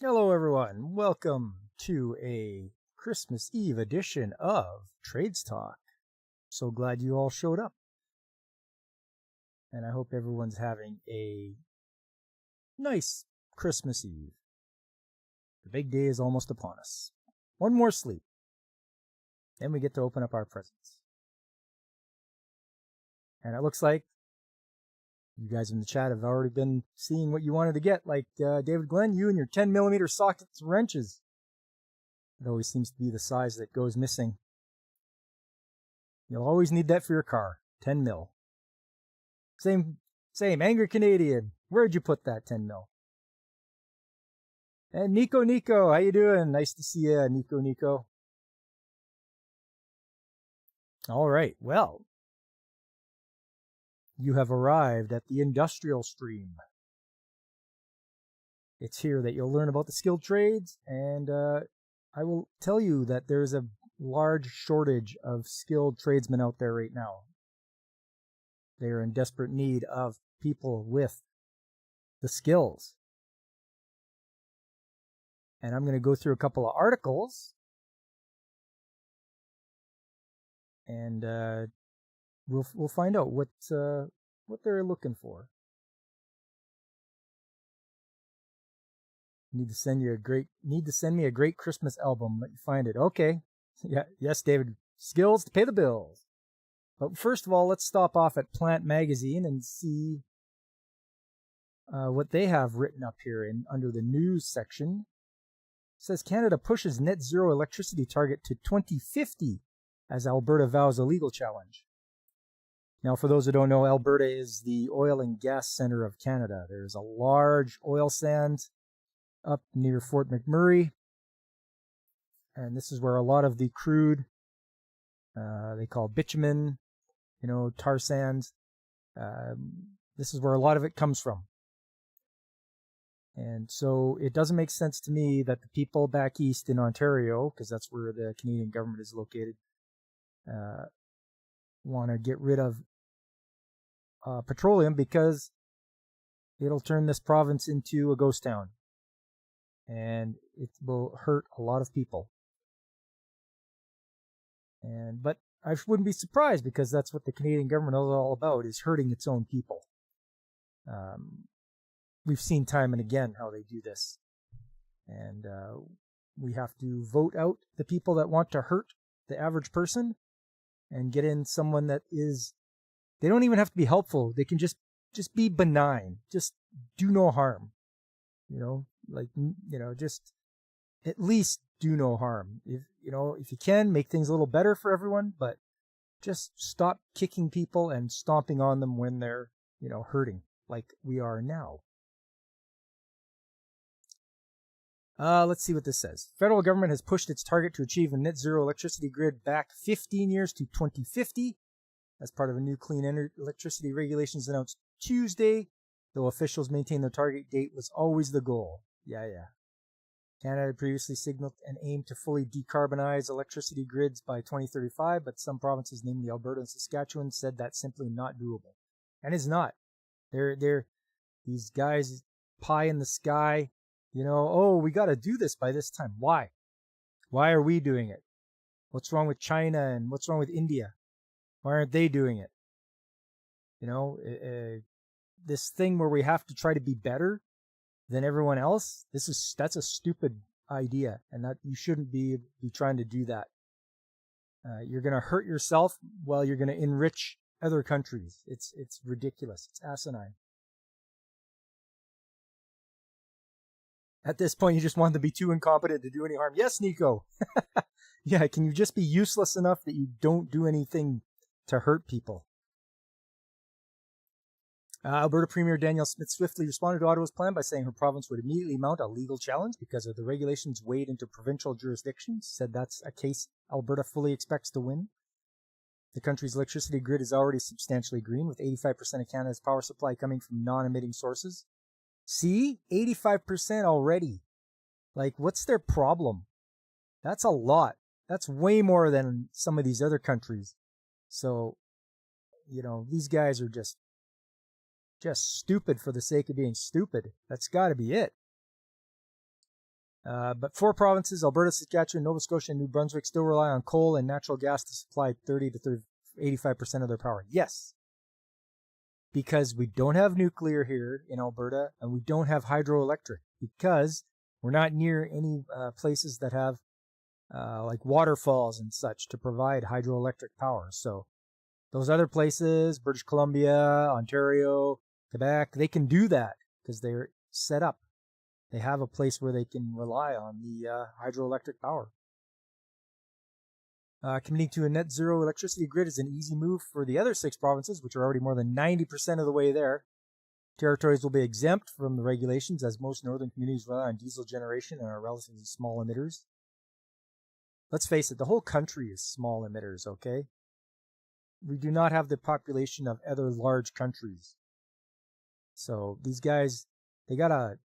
Hello, everyone. Welcome to a Christmas Eve edition of Trades Talk. So glad you all showed up. And I hope everyone's having a nice Christmas Eve. The big day is almost upon us. One more sleep. Then we get to open up our presents. And it looks like you guys in the chat have already been seeing what you wanted to get, like David Glenn, you and your 10mm sockets and wrenches. It always seems to be the size that goes missing. You'll always need that for your car. 10 mil. Same. Angry Canadian. Where'd you put that 10 mil? And Nico, how you doing? Nice to see you, Nico. All right, well, you have arrived at the industrial stream. It's here that you'll learn about the skilled trades, and I will tell you that there's a large shortage of skilled tradesmen out there right now. They are in desperate need of people with the skills. And I'm going to go through a couple of articles, and we'll find out what they're looking for. Need to send me a great Christmas album. Let you find it. Okay. Yeah. Yes, David. Skills to pay the bills. But first of all, let's stop off at Plant Magazine and see what they have written up here under the news section. It says Canada pushes net zero electricity target to 2050 as Alberta vows a legal challenge. Now, for those who don't know, Alberta is the oil and gas center of Canada. There's a large oil sands up near Fort McMurray, and this is where a lot of the crude, they call bitumen, tar sands, this is where a lot of it comes from. And so it doesn't make sense to me that the people back east in Ontario, because that's where the Canadian government is located, want to get rid of petroleum, because it'll turn this province into a ghost town. And it will hurt a lot of people. But I wouldn't be surprised, because that's what the Canadian government is all about, is hurting its own people. We've seen time and again how they do this. And we have to vote out the people that want to hurt the average person and get in someone that is, they don't even have to be helpful. They can just be benign. Just do no harm. Just at least do no harm. If you can, make things a little better for everyone, but just stop kicking people and stomping on them when they're, hurting, like we are now. Let's see what this says. Federal government has pushed its target to achieve a net zero electricity grid back 15 years to 2050 as part of a new clean electricity regulations announced Tuesday, though officials maintain their target date was always the goal. Yeah. Canada had previously signaled an aim to fully decarbonize electricity grids by 2035, but some provinces, namely Alberta and Saskatchewan, said that's simply not doable. And it's not. They're these guys, pie in the sky, we got to do this by this time. Why? Why are we doing it? What's wrong with China and what's wrong with India? Why aren't they doing it? This thing where we have to try to be better than everyone else, that's a stupid idea, and that you shouldn't be trying to do that. You're going to hurt yourself while you're going to enrich other countries. It's ridiculous. It's asinine. At this point, you just want them to be too incompetent to do any harm. Yes, Nico. Yeah, can you just be useless enough that you don't do anything to hurt people? Alberta Premier Danielle Smith swiftly responded to Ottawa's plan by saying her province would immediately mount a legal challenge because of the regulations weighed into provincial jurisdictions. Said that's a case Alberta fully expects to win. The country's electricity grid is already substantially green, with 85% of Canada's power supply coming from non-emitting sources. See? 85% already. Like, what's their problem? That's a lot. That's way more than some of these other countries. So, these guys are just stupid for the sake of being stupid. That's got to be it. But 4 provinces, Alberta, Saskatchewan, Nova Scotia, and New Brunswick, still rely on coal and natural gas to supply 30 to 85% of their power. Yes, because we don't have nuclear here in Alberta, and we don't have hydroelectric, because we're not near any places that have like waterfalls and such to provide hydroelectric power. So those other places, British Columbia, Ontario, Quebec, they can do that because they're set up. They have a place where they can rely on the hydroelectric power. Committing to a net zero electricity grid is an easy move for the other 6 provinces, which are already more than 90% of the way there. Territories will be exempt from the regulations, as most northern communities rely on diesel generation and are relatively small emitters. Let's face it, the whole country is small emitters, okay? We do not have the population of other large countries. So these guys, they gotta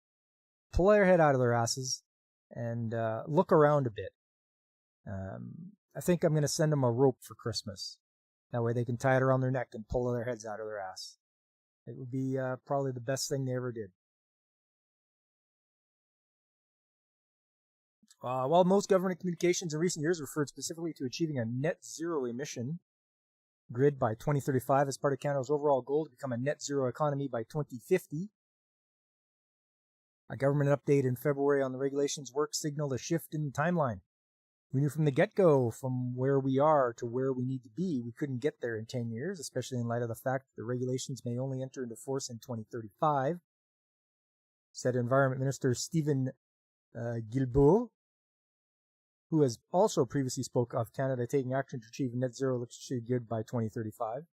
pull their head out of their asses and look around a bit. I think I'm going to send them a rope for Christmas. That way they can tie it around their neck and pull their heads out of their ass. It would be probably the best thing they ever did. While most government communications in recent years referred specifically to achieving a net zero emission grid by 2035 as part of Canada's overall goal to become a net zero economy by 2050, a government update in February on the regulations work signaled a shift in the timeline. We knew from the get-go, from where we are to where we need to be, we couldn't get there in 10 years, especially in light of the fact that the regulations may only enter into force in 2035, said Environment Minister Stephen Guilbeault, who has also previously spoke of Canada taking action to achieve net zero electricity grid by 2035. It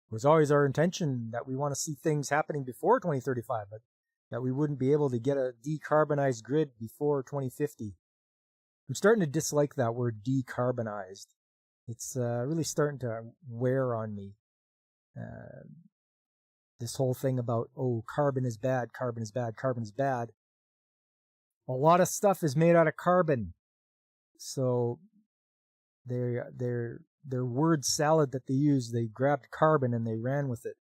was always our intention that we want to see things happening before 2035, but that we wouldn't be able to get a decarbonized grid before 2050. I'm starting to dislike that word decarbonized. It's really starting to wear on me. This whole thing about, oh, carbon is bad, carbon is bad, carbon is bad. A lot of stuff is made out of carbon. So their word salad that they use, they grabbed carbon and they ran with it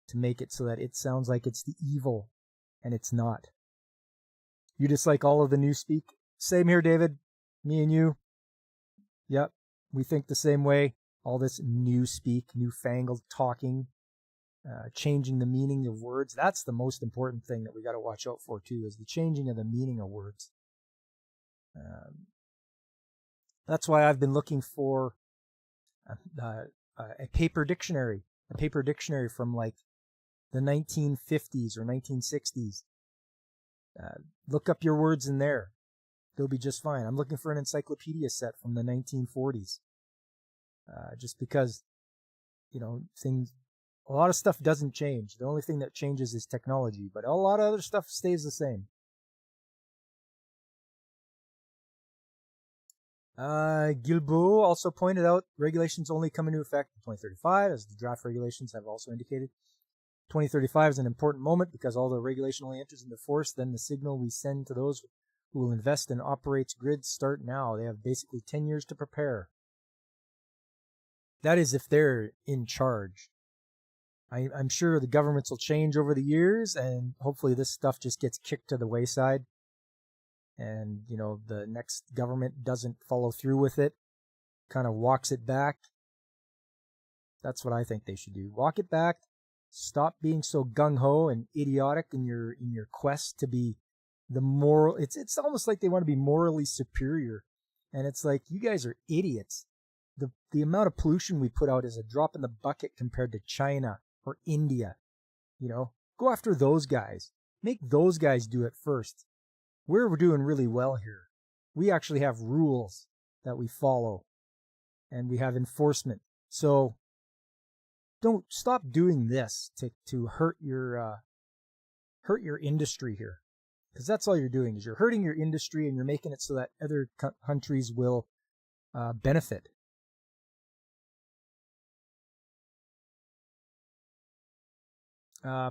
to make it so that it sounds like it's the evil, and it's not. You dislike all of the newspeak? Same here, David. Me and you. Yep, we think the same way. All this newspeak, newfangled talking, changing the meaning of words. That's the most important thing that we got to watch out for, too, is the changing of the meaning of words. That's why I've been looking for a paper dictionary from like the 1950s or 1960s. Look up your words in there. They'll be just fine. I'm looking for an encyclopedia set from the 1940s. Just because, you know, a lot of stuff doesn't change. The only thing that changes is technology, but a lot of other stuff stays the same. Guilbeault also pointed out regulations only come into effect in 2035, as the draft regulations have also indicated. 2035 is an important moment because although regulation only enters into force, then the signal we send to those who will invest and operate grids start now. They have basically 10 years to prepare. That is if they're in charge. I'm sure the governments will change over the years, and hopefully this stuff just gets kicked to the wayside. And, you know, the next government doesn't follow through with it, kind of walks it back. That's what I think they should do. Walk it back. Stop being so gung-ho and idiotic in your quest to be the moral. It's almost like they want to be morally superior. And it's like, you guys are idiots. The amount of pollution we put out is a drop in the bucket compared to China or India. You know, go after those guys. Make those guys do it first. We're doing really well here. We actually have rules that we follow, and we have enforcement. So don't stop doing this to hurt your industry here, because that's all you're doing is you're hurting your industry, and you're making it so that other countries will benefit.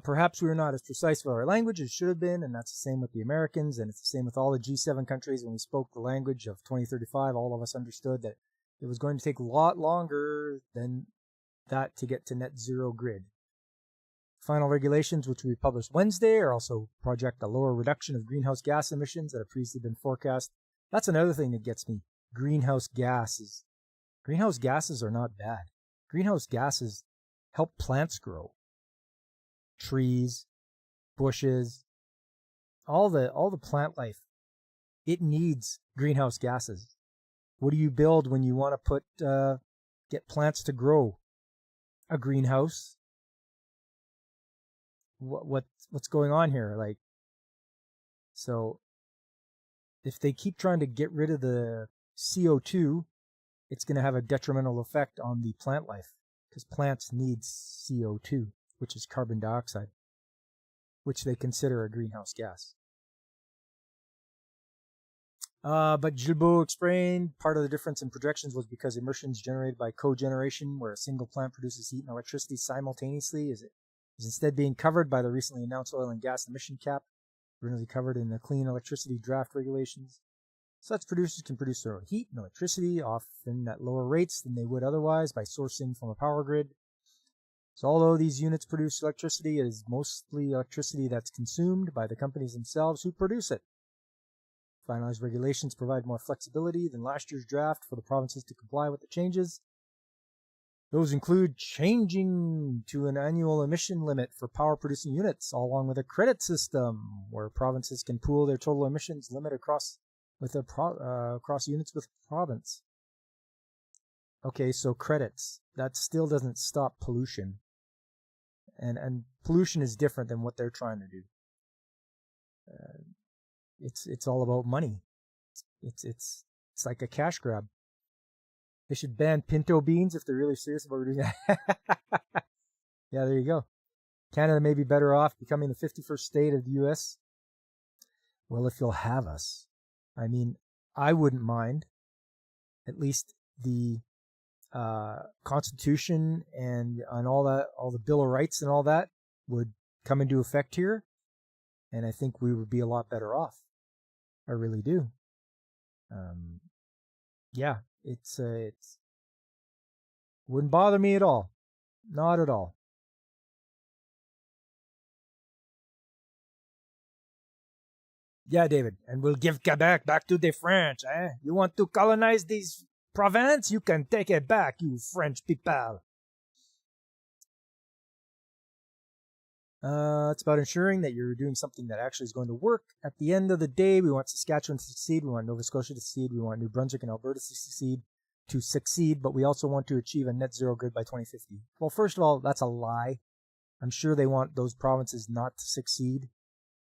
Perhaps we were not as precise with our language as should have been, and that's the same with the Americans, and it's the same with all the G7 countries. When we spoke the language of 2035, all of us understood that it was going to take a lot longer than that to get to net zero grid. Final regulations, which will be published Wednesday, are also project a lower reduction of greenhouse gas emissions that have previously been forecast. That's another thing that gets me. Greenhouse gases. Greenhouse gases are not bad. Greenhouse gases help plants grow. Trees, bushes, all the plant life. It needs greenhouse gases. What do you build when you want to get plants to grow? A greenhouse. What's going on here? Like, so if they keep trying to get rid of the CO2, it's going to have a detrimental effect on the plant life, because plants need CO2, which is carbon dioxide, which they consider a greenhouse gas. But Gilbeau explained part of the difference in projections was because emissions generated by cogeneration, where a single plant produces heat and electricity simultaneously, is instead being covered by the recently announced oil and gas emission cap, originally covered in the Clean Electricity Draft Regulations. Such producers can produce their own heat and electricity, often at lower rates than they would otherwise by sourcing from a power grid. So although these units produce electricity, it is mostly electricity that's consumed by the companies themselves who produce it. Finalized regulations provide more flexibility than last year's draft for the provinces to comply with the changes. Those include changing to an annual emission limit for power-producing units, along with a credit system where provinces can pool their total emissions limit across units with province. Okay, so credits. That still doesn't stop pollution. And pollution is different than what they're trying to do. It's all about money. It's like a cash grab. They should ban pinto beans if they're really serious about doing that. Yeah, there you go. Canada may be better off becoming the 51st state of the U.S. Well, if you'll have us. I mean, I wouldn't mind. At least the Constitution and all that, all the Bill of Rights and all that would come into effect here, and I think we would be a lot better off. I really do. Yeah, it's wouldn't bother me at all, not at all. Yeah, David, and we'll give Quebec back to the French. You want to colonize these province? You can take it back, you French people. It's about ensuring that you're doing something that actually is going to work. At the end of the day, we want Saskatchewan to succeed. We want Nova Scotia to succeed. We want New Brunswick and Alberta to succeed, but we also want to achieve a net zero grid by 2050. Well, first of all, that's a lie. I'm sure they want those provinces not to succeed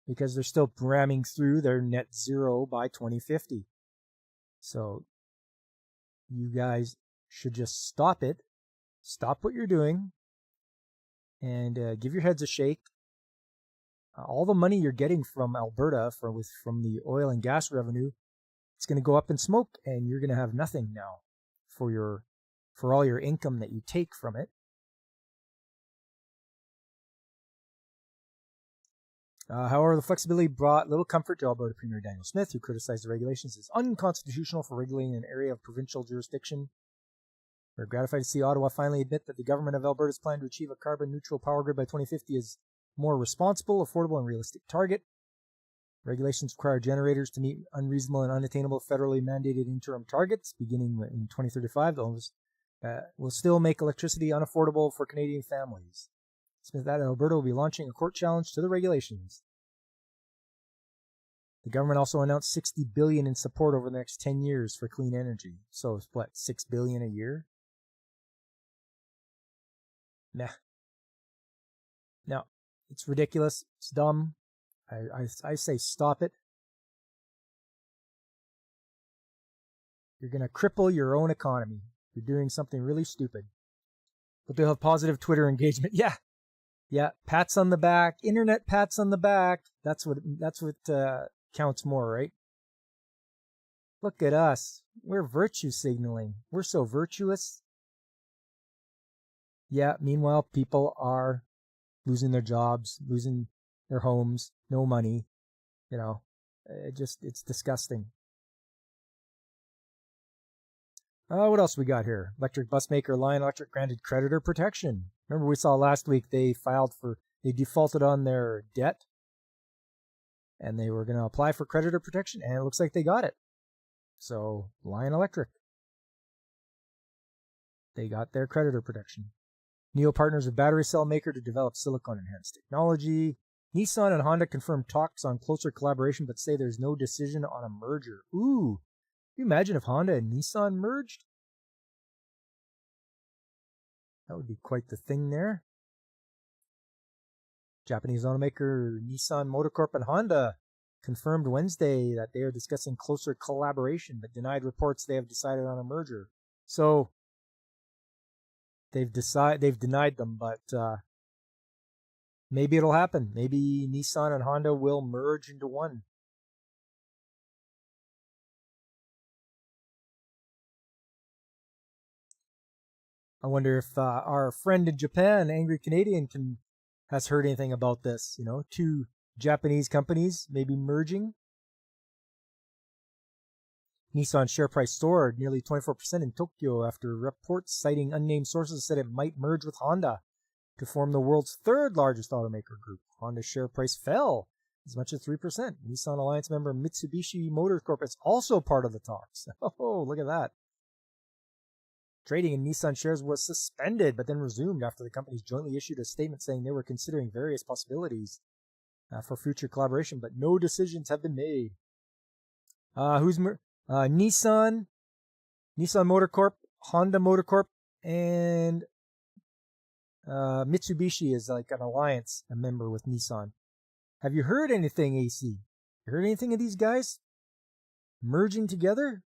because they're still ramming through their net zero by 2050. So you guys should just stop it. Stop what you're doing and give your heads a shake. All the money you're getting from Alberta from the oil and gas revenue, it's going to go up in smoke, and you're going to have nothing now for all your income that you take from it. However, the flexibility brought little comfort to Alberta Premier Daniel Smith, who criticized the regulations as unconstitutional for regulating an area of provincial jurisdiction. We're gratified to see Ottawa finally admit that the government of Alberta's plan to achieve a carbon-neutral power grid by 2050 is a more responsible, affordable, and realistic target. Regulations require generators to meet unreasonable and unattainable federally mandated interim targets beginning in 2035. Those will still make electricity unaffordable for Canadian families. Smith added Alberta will be launching a court challenge to the regulations. The government also announced $60 billion in support over the next 10 years for clean energy. So it's what, $6 billion a year? Nah. No, it's ridiculous. It's dumb. I say stop it. You're going to cripple your own economy. You're doing something really stupid. But they'll have positive Twitter engagement. Yeah, pats on the back, internet pats on the back. That's what counts more, right? Look at us. We're virtue signaling. We're so virtuous. Yeah, meanwhile, people are losing their jobs, losing their homes, no money. You know, it's disgusting. What else we got here? Electric bus maker Lion Electric granted creditor protection. Remember we saw last week they filed for They defaulted on their debt, and they were going to apply for creditor protection, and it looks like they got it. So, Lion Electric, they got their creditor protection. NIO partners with battery cell maker to develop silicon-enhanced technology. Nissan and Honda confirmed talks on closer collaboration, but say there's no decision on a merger. Ooh, can you imagine if Honda and Nissan merged? That would be quite the thing there. Japanese automaker Nissan Motor Corp and Honda confirmed Wednesday that they are discussing closer collaboration, but denied reports they have decided on a merger. So they've denied them, but maybe it'll happen. Maybe Nissan and Honda will merge into one. I wonder if our friend in Japan, Angry Canadian, has heard anything about this. You know, two Japanese companies maybe merging. Nissan share price soared nearly 24% in Tokyo after reports citing unnamed sources said it might merge with Honda to form the world's third largest automaker group. Honda's share price fell as much as 3%. Nissan Alliance member Mitsubishi Motors Corp is also part of the talks. Oh, look at that. Trading in Nissan shares was suspended, but then resumed after the companies jointly issued a statement saying they were considering various possibilities for future collaboration, but no decisions have been made. Nissan Motor Corp, Honda Motor Corp, and Mitsubishi is like an alliance, a member with Nissan. Have you heard anything, AC? You heard anything of these guys merging together?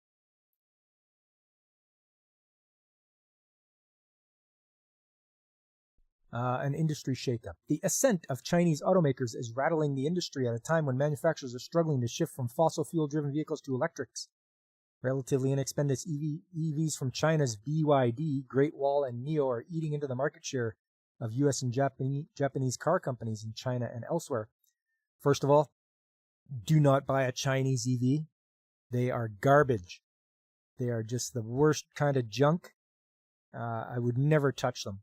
An industry shakeup. The ascent of Chinese automakers is rattling the industry at a time when manufacturers are struggling to shift from fossil fuel-driven vehicles to electrics. Relatively inexpensive EVs from China's BYD, Great Wall, and NIO are eating into the market share of U.S. and Japanese car companies in China and elsewhere. First of all, do not buy a Chinese EV. They are garbage. They are just the worst kind of junk. I would never touch them.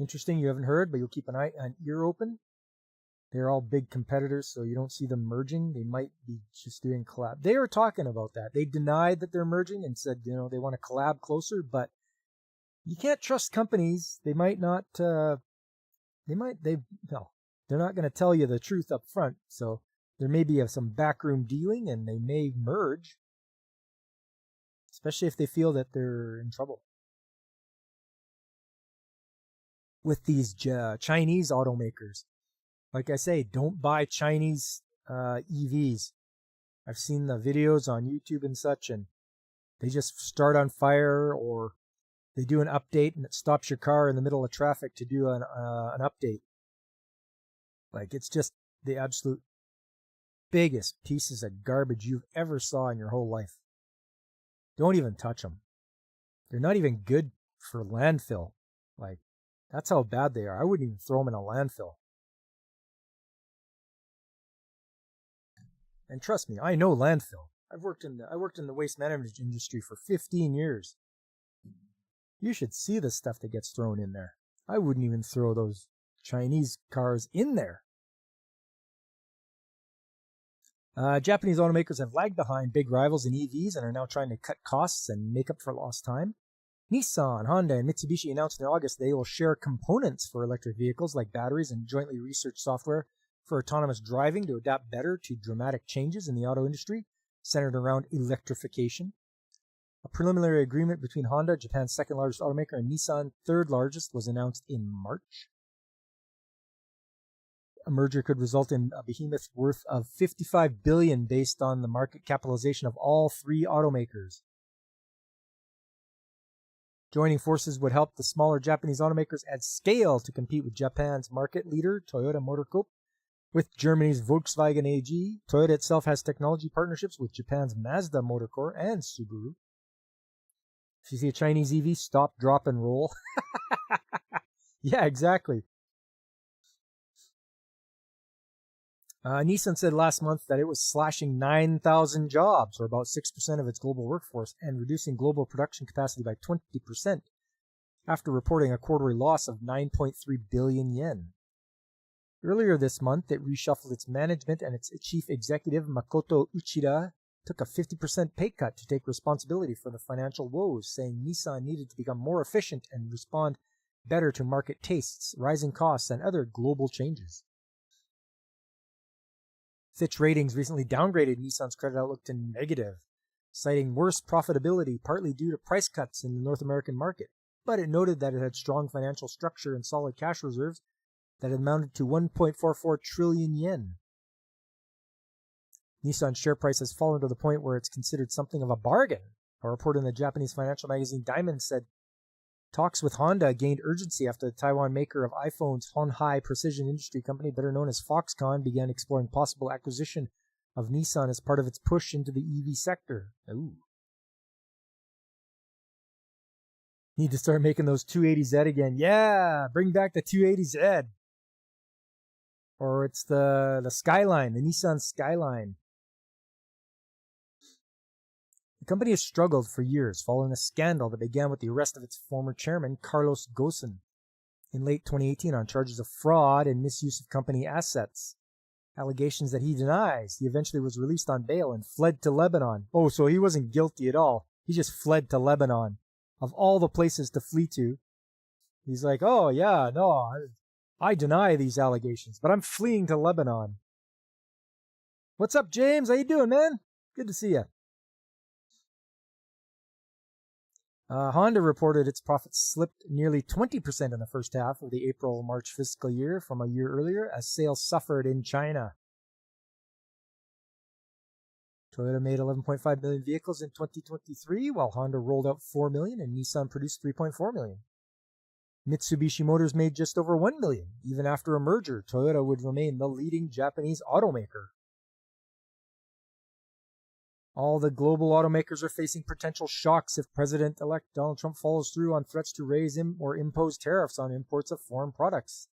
Interesting, you haven't heard, but you'll keep an ear open. They're all big competitors, so you don't see them merging. They might be just doing collab. They were talking about that. They denied that they're merging and said, you know, they want to collab closer, but you can't trust companies. They might not, they're not going to tell you the truth up front. So there may be some backroom dealing and they may merge, especially if they feel that they're in trouble. With these Chinese automakers, like I say, don't buy Chinese EVs. I've seen the videos on YouTube and such, and they just start on fire, or they do an update and it stops your car in the middle of traffic to do an update. Like, it's just the absolute biggest pieces of garbage you've ever saw in your whole life. Don't even touch them. They're not even good for landfill. Like, that's how bad they are. I wouldn't even throw them in a landfill. And trust me, I know landfill. I worked in the waste management industry for 15 years. You should see the stuff that gets thrown in there. I wouldn't even throw those Chinese cars in there. Japanese automakers have lagged behind big rivals in EVs and are now trying to cut costs and make up for lost time. Nissan, Honda, and Mitsubishi announced in August they will share components for electric vehicles like batteries and jointly research software for autonomous driving to adapt better to dramatic changes in the auto industry centered around electrification. A preliminary agreement between Honda, Japan's second largest automaker, and Nissan, third largest, was announced in March. A merger could result in a behemoth worth of $55 billion based on the market capitalization of all three automakers. Joining forces would help the smaller Japanese automakers add scale to compete with Japan's market leader, Toyota Motor Corp, with Germany's Volkswagen AG. Toyota itself has technology partnerships with Japan's Mazda Motor Corp and Subaru. If you see a Chinese EV, stop, drop, and roll. Yeah, exactly. Nissan said last month that it was slashing 9,000 jobs, or about 6% of its global workforce, and reducing global production capacity by 20%. after reporting a quarterly loss of 9.3 billion yen. Earlier this month, it reshuffled its management, and its chief executive, Makoto Uchida, took a 50% pay cut to take responsibility for the financial woes, saying Nissan needed to become more efficient and respond better to market tastes, rising costs, and other global changes. Fitch Ratings recently downgraded Nissan's credit outlook to negative, citing worse profitability partly due to price cuts in the North American market, but it noted that it had strong financial structure and solid cash reserves that amounted to 1.44 trillion yen. Nissan's share price has fallen to the point where it's considered something of a bargain. A report in the Japanese financial magazine Diamond said talks with Honda gained urgency after the Taiwan maker of iPhones, Honhai Precision Industry Company, better known as Foxconn, began exploring possible acquisition of Nissan as part of its push into the EV sector. Ooh. Need to start making those 280Z again. Yeah, bring back the 280Z. Or it's the Skyline, the Nissan Skyline. The company has struggled for years following a scandal that began with the arrest of its former chairman, Carlos Ghosn, in late 2018 on charges of fraud and misuse of company assets. Allegations that he denies. He eventually was released on bail and fled to Lebanon. Oh, so he wasn't guilty at all. He just fled to Lebanon. Of all the places to flee to, he's like, oh yeah, no, I deny these allegations, but I'm fleeing to Lebanon. What's up, James? How you doing, man? Good to see you. Honda reported its profits slipped nearly 20% in the first half of the April-March fiscal year from a year earlier as sales suffered in China. Toyota made 11.5 million vehicles in 2023, while Honda rolled out 4 million and Nissan produced 3.4 million. Mitsubishi Motors made just over 1 million. Even after a merger, Toyota would remain the leading Japanese automaker. All the global automakers are facing potential shocks if President-elect Donald Trump follows through on threats to raise or impose tariffs on imports of foreign products,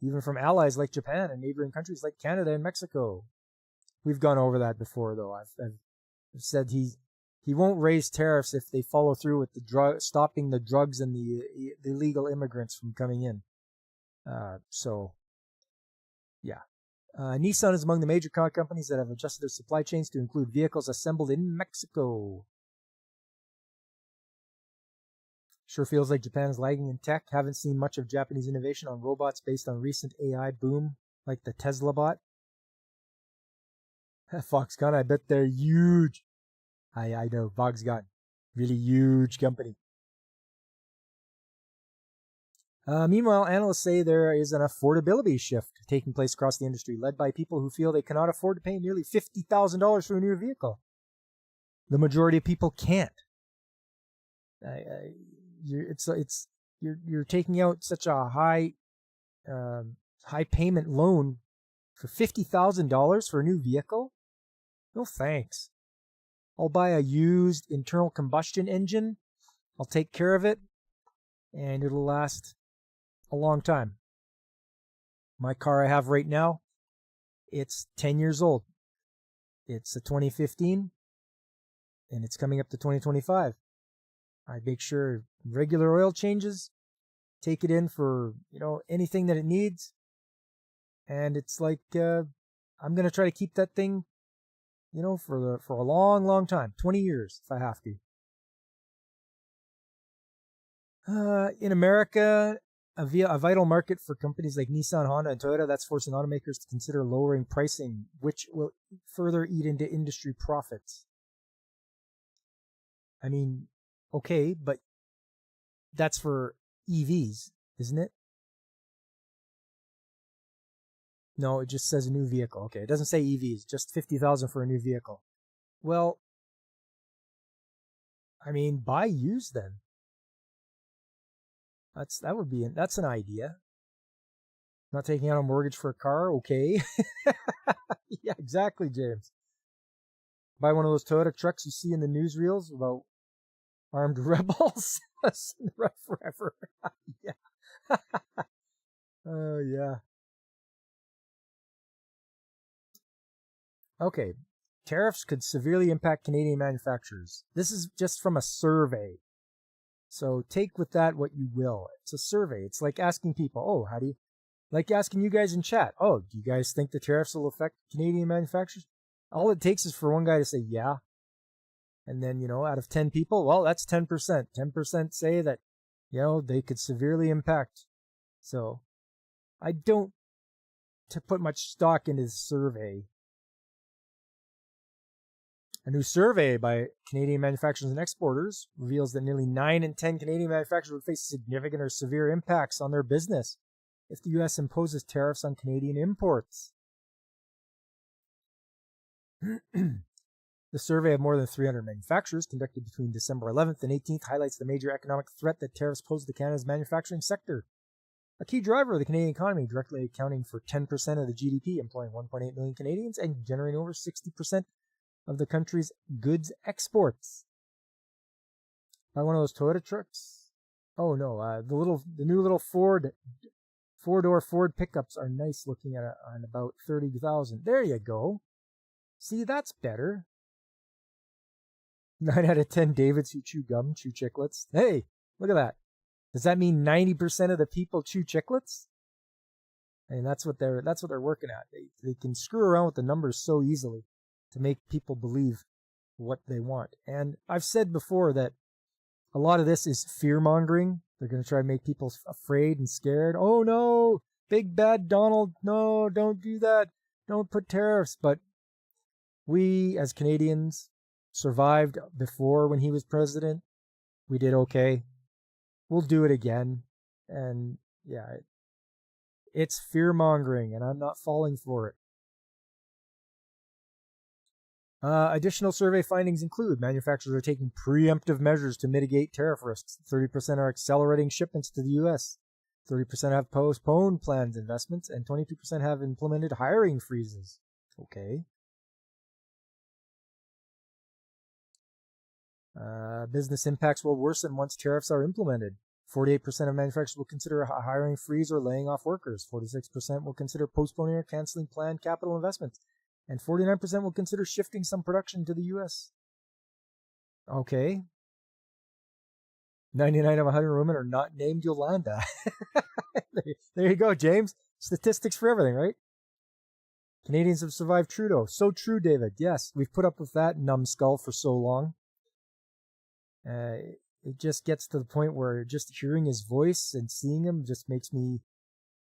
even from allies like Japan and neighboring countries like Canada and Mexico. We've gone over that before, though. I've said he won't raise tariffs if they follow through with the stopping the drugs and the illegal immigrants from coming in. Nissan is among the major car companies that have adjusted their supply chains to include vehicles assembled in Mexico. Sure feels like Japan is lagging in tech. Haven't seen much of Japanese innovation on robots based on recent AI boom, like the Tesla bot. Foxconn, I bet they're huge. I know, Foxconn. Really huge company. Meanwhile, analysts say there is an affordability shift taking place across the industry, led by people who feel they cannot afford to pay nearly $50,000 for a new vehicle. The majority of people can't. You're taking out such a high payment loan for $50,000 for a new vehicle? No thanks. I'll buy a used internal combustion engine. I'll take care of it, and it'll last a long time. My car I have right now, it's 10 years old. It's a 2015, and it's coming up to 2025. I make sure regular oil changes, take it in for, anything that it needs. And it's like, I'm going to try to keep that thing, for a long, long time, 20 years if I have to. In America, a vital market for companies like Nissan, Honda, and Toyota, that's forcing automakers to consider lowering pricing, which will further eat into industry profits. I mean, okay, but that's for EVs, isn't it? No, it just says a new vehicle. Okay, it doesn't say EVs, just $50,000 for a new vehicle. Well, I mean, buy used then. That's an idea. Not taking out a mortgage for a car, okay. Yeah, exactly, James. Buy one of those Toyota trucks you see in the newsreels about armed rebels. Forever. Yeah. Oh, yeah. Okay. Tariffs could severely impact Canadian manufacturers. This is just from a survey So take with that what you will. It's a survey. It's like asking people, oh, how do you, like asking you guys in chat, oh, do you guys think the tariffs will affect Canadian manufacturers? All it takes is for one guy to say, yeah. And then, out of 10 people, well, that's 10%. 10% say that, they could severely impact. So I don't to put much stock into this survey. A new survey by Canadian manufacturers and exporters reveals that nearly 9 in 10 Canadian manufacturers would face significant or severe impacts on their business if the U.S. imposes tariffs on Canadian imports. The survey of more than 300 manufacturers conducted between December 11th and 18th highlights the major economic threat that tariffs pose to Canada's manufacturing sector. A key driver of the Canadian economy, directly accounting for 10% of the GDP, employing 1.8 million Canadians and generating over 60% of the country's goods exports. Buy one of those Toyota trucks? Oh no, the new little four-door Ford pickups are nice looking at on about 30,000. There you go. See, that's better. 9 out of 10 Davids who chew gum chew chiclets. Hey, look at that. Does that mean 90% of the people chew chiclets? I mean, that's what they're working at. They can screw around with the numbers so easily to make people believe what they want. And I've said before that a lot of this is fear-mongering. They're going to try to make people afraid and scared. Oh no, big bad Donald, no, don't do that. Don't put tariffs. But we as Canadians survived before when he was president. We did okay. We'll do it again. And yeah, it's fear-mongering, and I'm not falling for it. Additional survey findings include manufacturers are taking preemptive measures to mitigate tariff risks. 30% are accelerating shipments to the U.S. 30% have postponed planned investments, and 22% have implemented hiring freezes. Okay. Business impacts will worsen once tariffs are implemented. 48% of manufacturers will consider a hiring freeze or laying off workers. 46% will consider postponing or canceling planned capital investments. And 49% will consider shifting some production to the U.S. Okay. 99 of 100 women are not named Yolanda. There you go, James. Statistics for everything, right? Canadians have survived Trudeau. So true, David. Yes, we've put up with that numbskull for so long. It just gets to the point where just hearing his voice and seeing him just makes me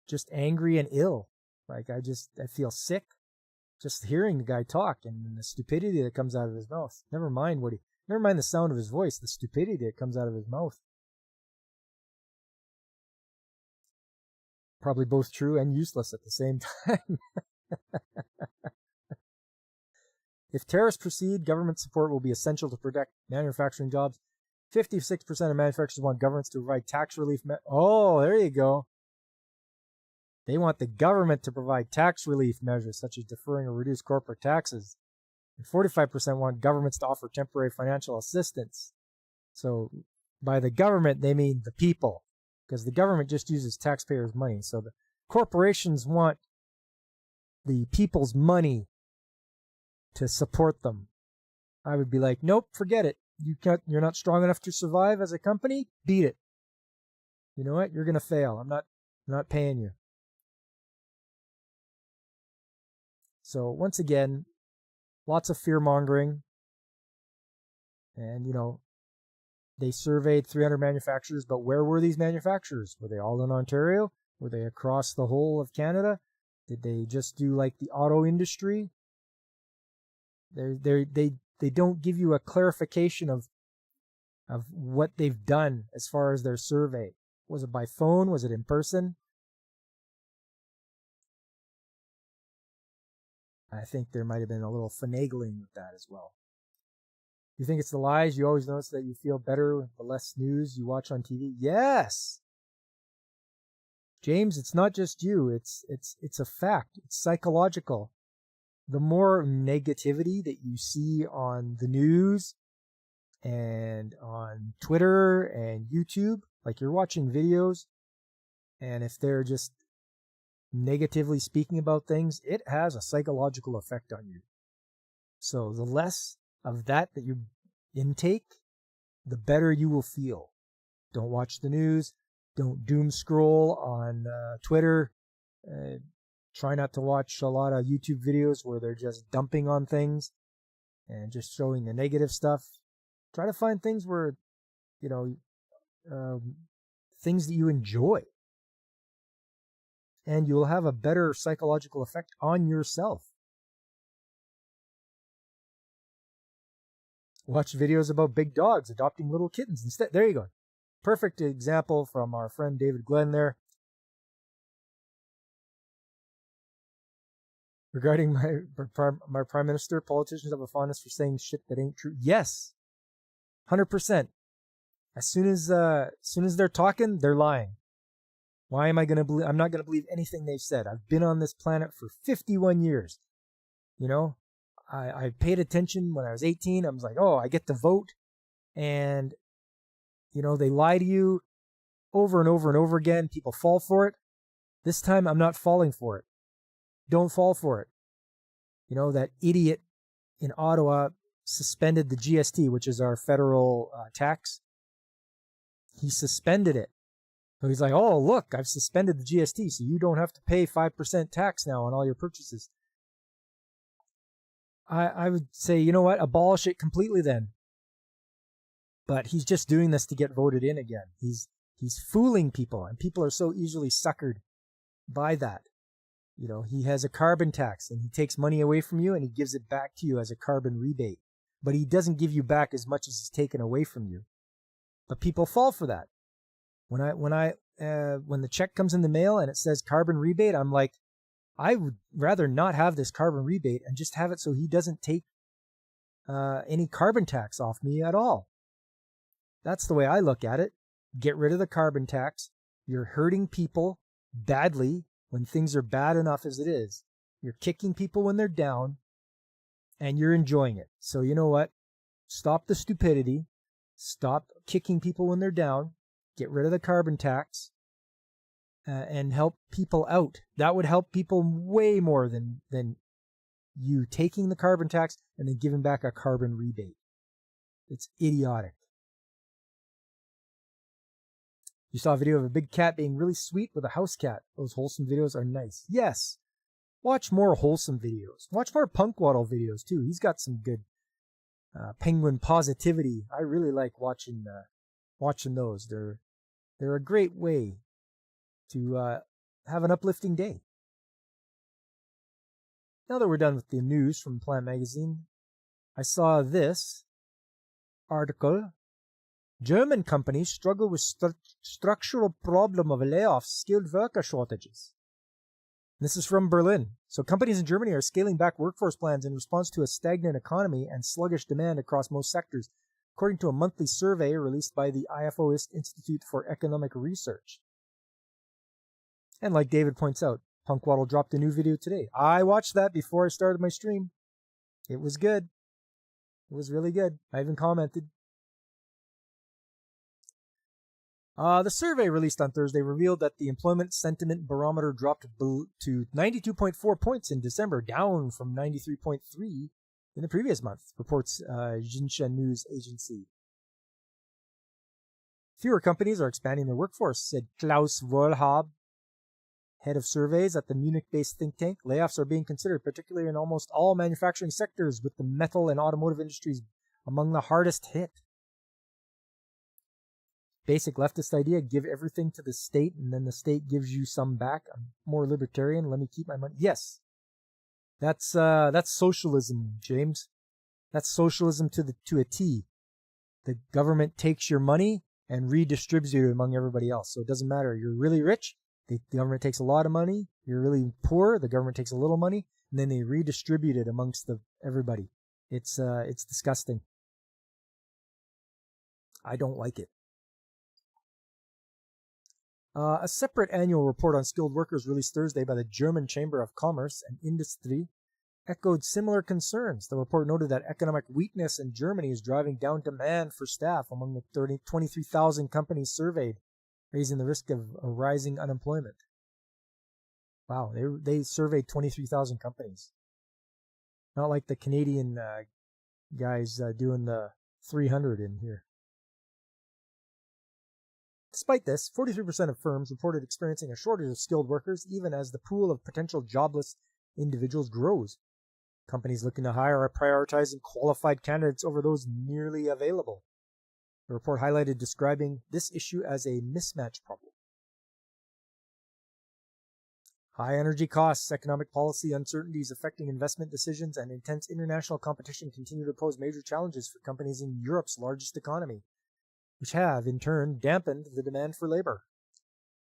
just angry and ill. Like I feel sick just hearing the guy talk and the stupidity that comes out of his mouth. Never mind the sound of his voice, the stupidity that comes out of his mouth. Probably both true and useless at the same time. If tariffs proceed, government support will be essential to protect manufacturing jobs. 56% of manufacturers want governments to provide tax relief. Oh, there you go. They want the government to provide tax relief measures, such as deferring or reduce corporate taxes. And 45% want governments to offer temporary financial assistance. So by the government, they mean the people, because the government just uses taxpayers' money. So the corporations want the people's money to support them. I would be like, nope, forget it. You're not strong enough to survive as a company? Beat it. You know what? You're going to fail. I'm not paying you. So once again, lots of fear-mongering. And, they surveyed 300 manufacturers, but where were these manufacturers? Were they all in Ontario? Were they across the whole of Canada? Did they just do like the auto industry? They don't give you a clarification of what they've done as far as their survey. Was it by phone? Was it in person? I think there might have been a little finagling with that as well. You think it's the lies? You always notice that you feel better the less news you watch on TV? Yes! James, it's not just you. It's a fact. It's psychological. The more negativity that you see on the news and on Twitter and YouTube, like you're watching videos, and if they're just negatively speaking about things, it has a psychological effect on you. So the less of that you intake, the better you will feel. Don't watch the news. Don't doom scroll on Twitter. Try not to watch a lot of YouTube videos where they're just dumping on things and just showing the negative stuff. Try to find things where, things that you enjoy. And you'll have a better psychological effect on yourself. Watch videos about big dogs adopting little kittens instead. There you go. Perfect example from our friend David Glenn there. Regarding my prime minister, politicians have a fondness for saying shit that ain't true. Yes, 100%. As soon as they're talking, they're lying. Why am I going to believe? I'm not going to believe anything they've said. I've been on this planet for 51 years. I paid attention when I was 18. I was like, oh, I get to vote. And, they lie to you over and over and over again. People fall for it. This time, I'm not falling for it. Don't fall for it. That idiot in Ottawa suspended the GST, which is our federal tax. He suspended it. So he's like, oh, look, I've suspended the GST, so you don't have to pay 5% tax now on all your purchases. I would say, you know what? Abolish it completely then. But he's just doing this to get voted in again. He's fooling people, and people are so easily suckered by that. He has a carbon tax, and he takes money away from you, and he gives it back to you as a carbon rebate. But he doesn't give you back as much as he's taken away from you. But people fall for that. When the check comes in the mail and it says carbon rebate, I'm like, I would rather not have this carbon rebate and just have it so he doesn't take any carbon tax off me at all. That's the way I look at it. Get rid of the carbon tax. You're hurting people badly when things are bad enough as it is. You're kicking people when they're down, and you're enjoying it. So you know what? Stop the stupidity. Stop kicking people when they're down. Get rid of the carbon tax and help people out. That would help people way more than you taking the carbon tax and then giving back a carbon rebate. It's idiotic. You saw a video of a big cat being really sweet with a house cat. Those wholesome videos are nice. Yes. Watch more wholesome videos. Watch more Punkwaddle videos too. He's got some good penguin positivity. I really like watching those. They're a great way to have an uplifting day. Now that we're done with the news from Plant Magazine, I saw this article. German companies struggle with structural problem of layoffs, skilled worker shortages. This is from Berlin. So companies in Germany are scaling back workforce plans in response to a stagnant economy and sluggish demand across most sectors, according to a monthly survey released by the IFO Institute for Economic Research. And like David points out, Punkwaddle dropped a new video today. I watched that before I started my stream. It was good. It was really good. I even commented. The survey released on Thursday revealed that the employment sentiment barometer dropped to 92.4 points in December, down from 93.3 in the previous month, reports Jinsha News Agency. Fewer companies are expanding their workforce, said Klaus Wohlhab, head of surveys at the Munich-based think tank. Layoffs are being considered, particularly in almost all manufacturing sectors, with the metal and automotive industries among the hardest hit. Basic leftist idea, give everything to the state and then the state gives you some back. I'm more libertarian, let me keep my money. Yes. That's socialism, James. That's socialism to a T. The government takes your money and redistributes it among everybody else. So it doesn't matter. You're really rich, the government takes a lot of money. You're really poor, the government takes a little money, and then they redistribute it amongst everybody. It's disgusting. I don't like it. A separate annual report on skilled workers released Thursday by the German Chamber of Commerce and Industry echoed similar concerns. The report noted that economic weakness in Germany is driving down demand for staff among the 23,000 companies surveyed, raising the risk of a rising unemployment. Wow, they surveyed 23,000 companies. Not like the Canadian guys doing the 300 in here. Despite this, 43% of firms reported experiencing a shortage of skilled workers, even as the pool of potential jobless individuals grows. Companies looking to hire are prioritizing qualified candidates over those nearly available. The report highlighted describing this issue as a mismatch problem. High energy costs, economic policy uncertainties affecting investment decisions, and intense international competition continue to pose major challenges for companies in Europe's largest economy, which have, in turn, dampened the demand for labor.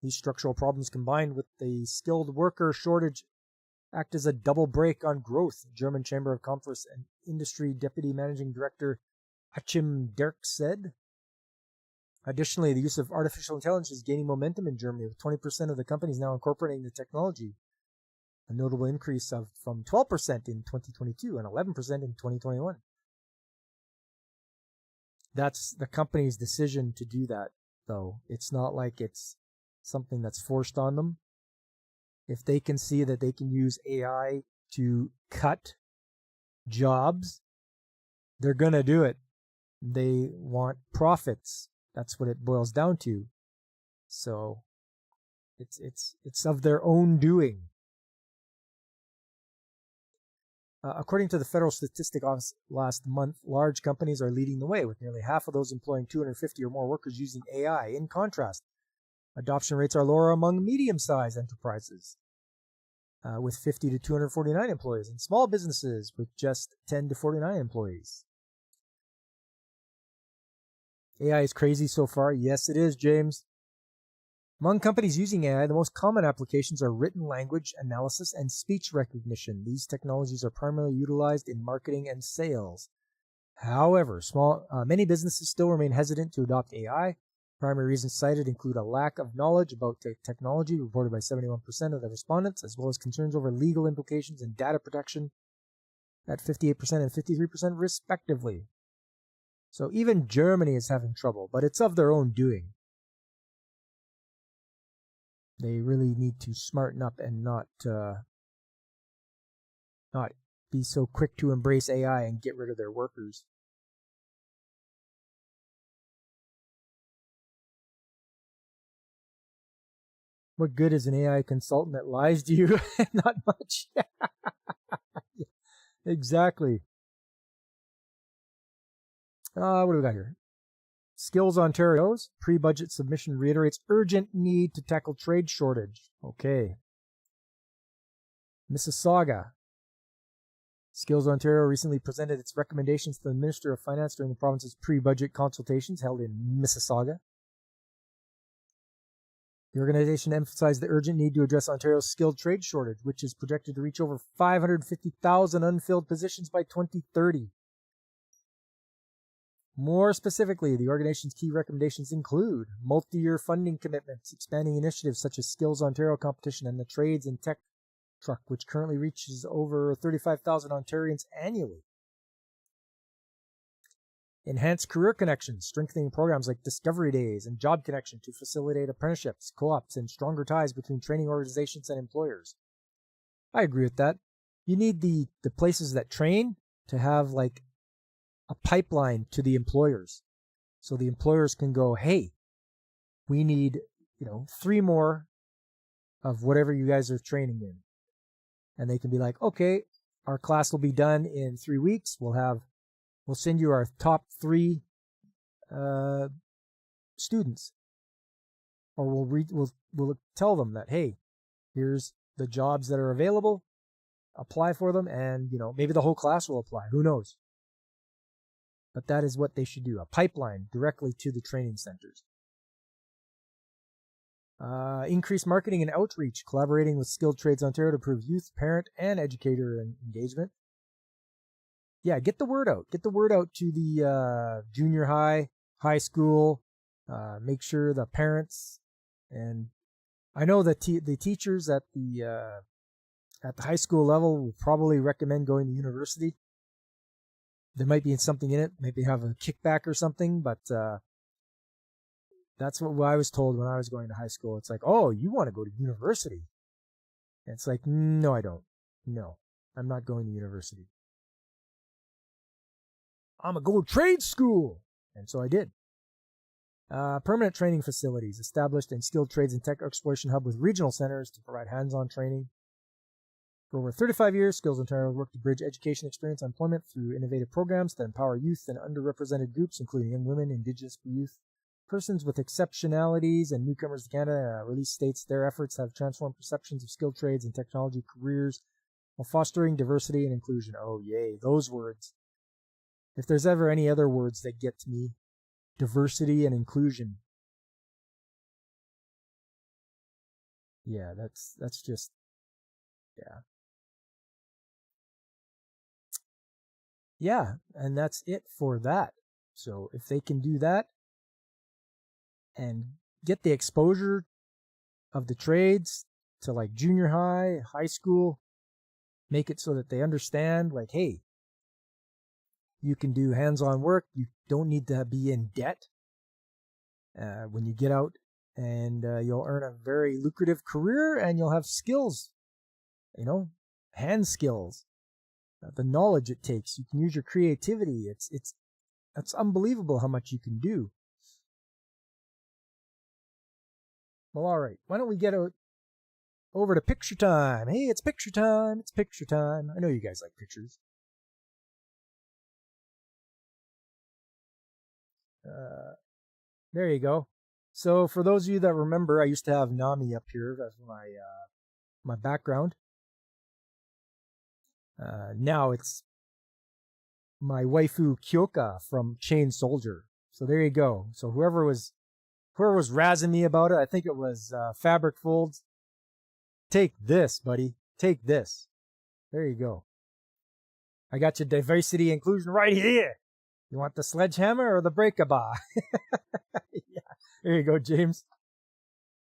These structural problems, combined with the skilled worker shortage, act as a double brake on growth, German Chamber of Commerce and Industry Deputy Managing Director Achim Dirk said. Additionally, the use of artificial intelligence is gaining momentum in Germany, with 20% of the companies now incorporating the technology, a notable increase from 12% in 2022 and 11% in 2021. That's the company's decision to do that, though. It's not like it's something that's forced on them. If they can see that they can use AI to cut jobs, they're going to do it. They want profits. That's what it boils down to. So it's of their own doing. According to the Federal Statistic Office last month, large companies are leading the way, with nearly half of those employing 250 or more workers using AI. In contrast, adoption rates are lower among medium-sized enterprises, with 50 to 249 employees, and small businesses with just 10 to 49 employees. AI is crazy so far. Yes, it is, James. Among companies using AI, the most common applications are written language analysis and speech recognition. These technologies are primarily utilized in marketing and sales. However, many businesses still remain hesitant to adopt AI. Primary reasons cited include a lack of knowledge about technology, reported by 71% of the respondents, as well as concerns over legal implications and data protection at 58% and 53% respectively. So even Germany is having trouble, but it's of their own doing. They really need to smarten up and not be so quick to embrace AI and get rid of their workers. What good is an AI consultant that lies to you? Not much. Exactly. What do we got here? Skills Ontario's pre-budget submission reiterates urgent need to tackle trade shortage. Okay. Mississauga. Skills Ontario recently presented its recommendations to the Minister of Finance during the province's pre-budget consultations held in Mississauga. The organization emphasized the urgent need to address Ontario's skilled trade shortage, which is projected to reach over 550,000 unfilled positions by 2030. More specifically, the organization's key recommendations include multi-year funding commitments, expanding initiatives such as Skills Ontario competition and the Trades and Tech Truck, which currently reaches over 35,000 Ontarians annually. Enhanced career connections, strengthening programs like Discovery Days and Job Connection to facilitate apprenticeships, co-ops, and stronger ties between training organizations and employers. I agree with that. You need the places that train to have like a pipeline to the employers. So the employers can go, hey, we need, 3 more of whatever you guys are training in. And they can be like, okay, our class will be done in 3 weeks. We'll send you our top 3 students. Or we'll tell them that, hey, here's the jobs that are available. Apply for them, and maybe the whole class will apply. Who knows? But that is what they should do, a pipeline directly to the training centers. Increase marketing and outreach, collaborating with Skilled Trades Ontario to improve youth, parent, and educator engagement. Yeah, get the word out. Get the word out to the junior high, high school. Make sure the parents, and I know that the teachers at the high school level will probably recommend going to university. There might be something in it, maybe have a kickback or something, but that's what I was told when I was going to high school. It's like, oh, you want to go to university? And it's like, no, I don't. No, I'm not going to university. I'm going to go to trade school. And so I did. Permanent training facilities established in skilled trades and tech exploration hub with regional centers to provide hands-on training. For over 35 years, Skills Ontario worked to bridge education experience and employment through innovative programs that empower youth and underrepresented groups, including young women, Indigenous youth, persons with exceptionalities, and newcomers to Canada. Release states their efforts have transformed perceptions of skilled trades and technology careers while fostering diversity and inclusion. Oh, yay, those words. If there's ever any other words that get to me, diversity and inclusion. Yeah, that's just, yeah. Yeah, and that's it for that. So if they can do that and get the exposure of the trades to like junior high, high school, make it so that they understand like, hey, you can do hands-on work. You don't need to be in debt when you get out, and you'll earn a very lucrative career, and you'll have skills, hand skills, the knowledge it takes. You can use your creativity. It's unbelievable how much you can do. Well, all right. Why don't we get over to picture time? Hey, it's picture time. It's picture time. I know you guys like pictures. There you go. So for those of you that remember, I used to have Nami up here as my background. Now it's my waifu Kyoka from Chain Soldier. So there you go. So whoever was razzing me about it, I think it was Fabric Folds. Take this, buddy. Take this. There you go. I got your diversity inclusion right here. You want the sledgehammer or the breakaba? Yeah. There you go, James.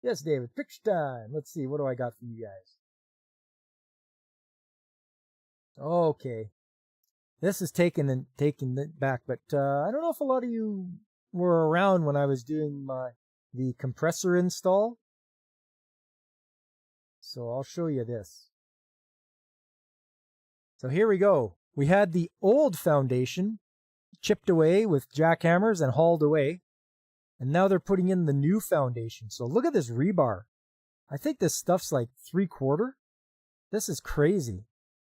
Yes, David. Picture time. Let's see. What do I got for you guys? Okay. This is taking it back, but I don't know if a lot of you were around when I was doing the compressor install. So I'll show you this. So here we go. We had the old foundation chipped away with jackhammers and hauled away. And now they're putting in the new foundation. So look at this rebar. I think this stuff's like 3/4. This is crazy.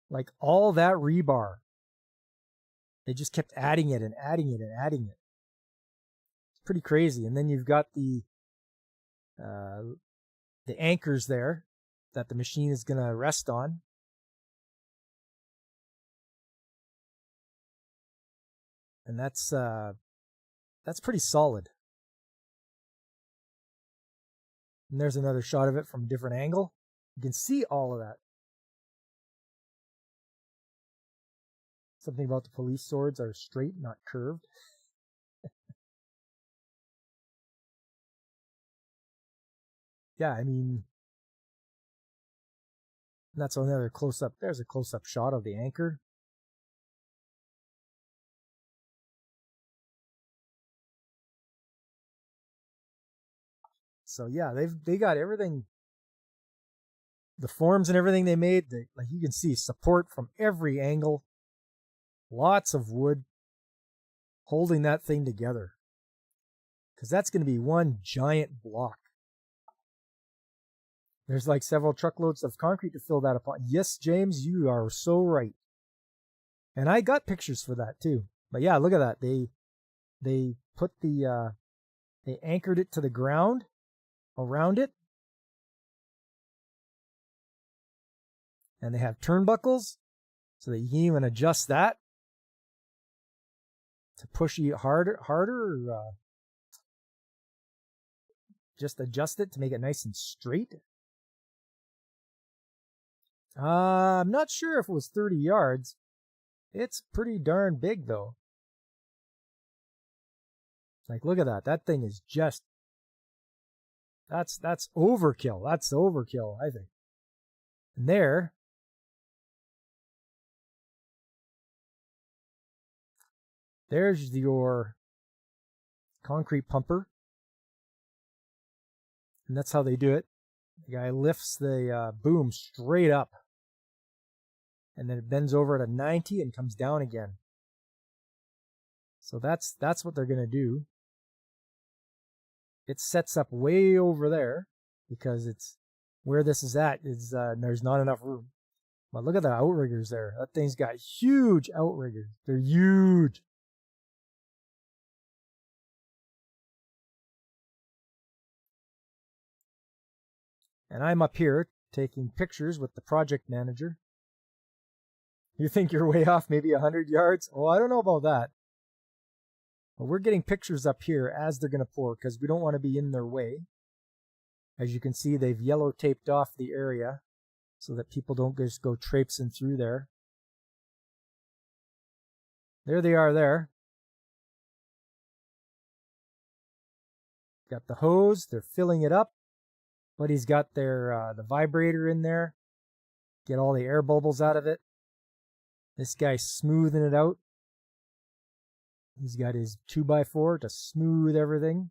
Like all that rebar. They just kept adding it and adding it and adding it. It's pretty crazy. And then you've got the anchors there that the machine is going to rest on. And that's pretty solid. And there's another shot of it from a different angle. You can see all of that. Something about the police swords are straight, not curved. Yeah, I mean, that's another close-up. There's a close-up shot of the anchor. So yeah, they got everything. The forms and everything they made, like you can see, support from every angle. Lots of wood holding that thing together. Because that's going to be one giant block. There's like several truckloads of concrete to fill that upon. Yes, James, you are so right. And I got pictures for that too. But yeah, look at that. They put they anchored it to the ground around it. And they have turnbuckles so that you can even adjust that to push you harder, or just adjust it to make it nice and straight. I'm not sure if it was 30 yards. It's pretty darn big though. Like, look at that. That thing is just, that's overkill. That's overkill, I think. And there's your concrete pumper. And that's how they do it. The guy lifts the boom straight up. And then it bends over at a 90 and comes down again. So that's what they're going to do. it sets up way over there because it's where this is at is there's not enough room. But look at the outriggers there. That thing's got huge outriggers. They're huge. And I'm up here taking pictures with the project manager. You think you're way off, maybe 100 yards? Oh, I don't know about that. But we're getting pictures up here as they're going to pour because we don't want to be in their way. As you can see, they've yellow taped off the area so that people don't just go traipsing through there. There they are there. Got the hose. They're filling it up. Buddy's got their the vibrator in there. Get all the air bubbles out of it. This guy's smoothing it out. He's got his 2x4 to smooth everything.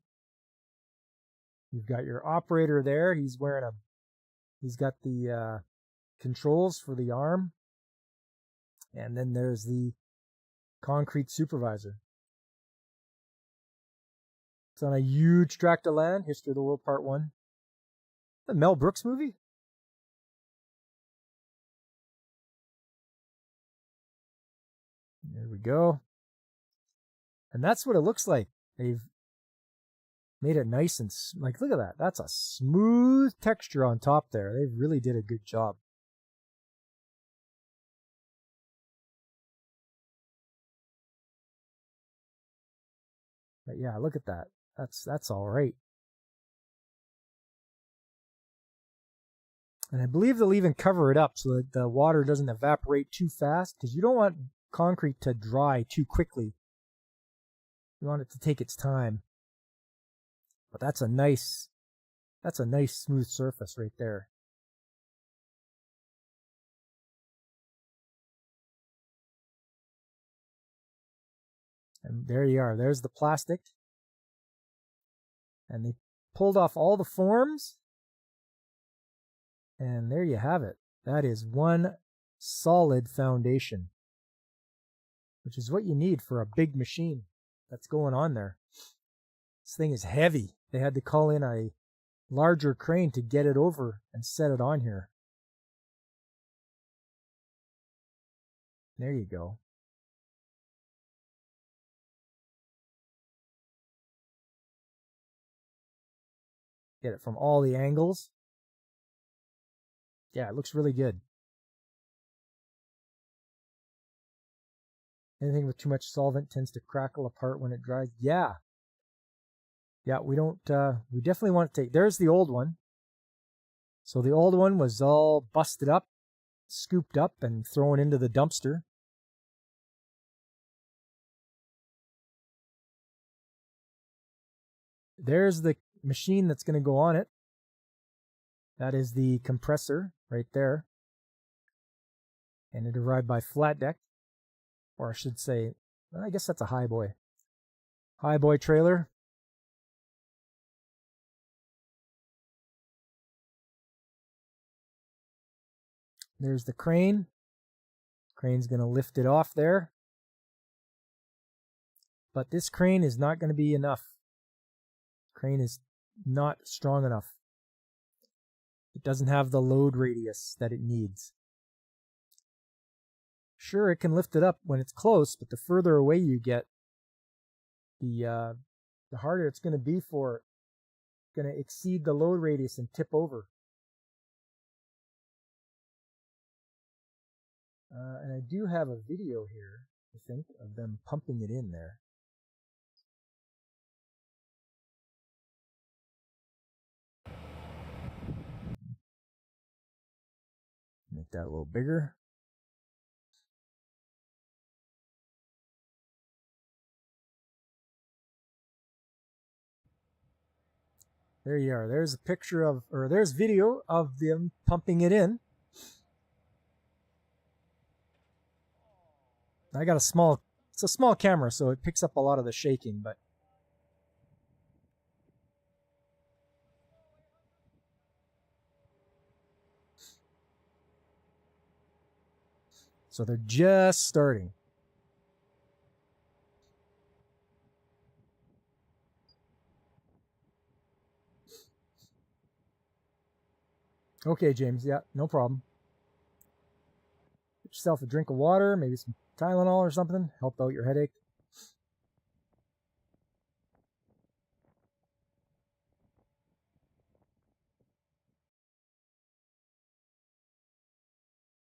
You've got your operator there. He's got the controls for the arm. And then there's the concrete supervisor. It's on a huge tract of land. History of the World Part 1. The Mel Brooks movie? There we go. And that's what it looks like. They've made it nice and like, look at that. That's a smooth texture on top there. They really did a good job. But yeah, look at that. That's all right. And I believe they'll even cover it up so that the water doesn't evaporate too fast because you don't want concrete to dry too quickly. You want it to take its time. But that's a nice smooth surface right there. And there you are. There's the plastic. And they pulled off all the forms. And there you have it. That is one solid foundation, which is what you need for a big machine that's going on there. This thing is heavy. They had to call in a larger crane to get it over and set it on here. There you go. Get it from all the angles. Yeah, it looks really good. Anything with too much solvent tends to crackle apart when it dries. Yeah. Yeah, we definitely want to take, there's the old one. So the old one was all busted up, scooped up, and thrown into the dumpster. There's the machine that's going to go on it. That is the compressor right there. And it arrived by flat deck. Or I should say, well, I guess that's a highboy. Highboy trailer. There's the crane. Crane's going to lift it off there. But this crane is not going to be enough. Crane is not strong enough. It doesn't have the load radius that it needs. Sure, it can lift it up when it's close, but the further away you get, the harder it's going to be for it. It's going to exceed the load radius and tip over. And I do have a video here, I think, of them pumping it in there. Make that a little bigger. There you are. There's a picture of, or there's video of them pumping it in. I got it's a small camera, so it picks up a lot of the shaking, but so they're just starting. Okay, James. Yeah, no problem. Get yourself a drink of water, maybe some Tylenol or something. Help out your headache.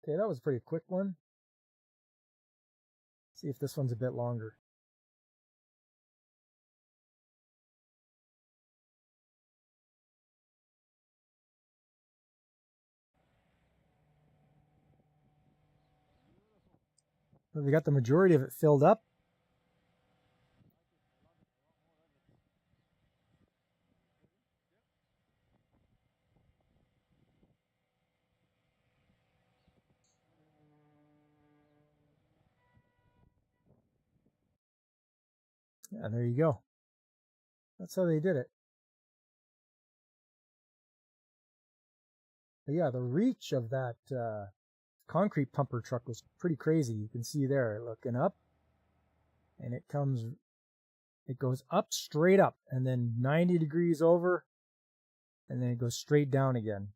Okay, that was a pretty quick one. See if this one's a bit longer. We got the majority of it filled up. Yeah, there you go. That's how they did it. But yeah, the reach of that concrete pumper truck was pretty crazy. You can see there, looking up, and it goes up straight up, and then 90 degrees over, and then it goes straight down again.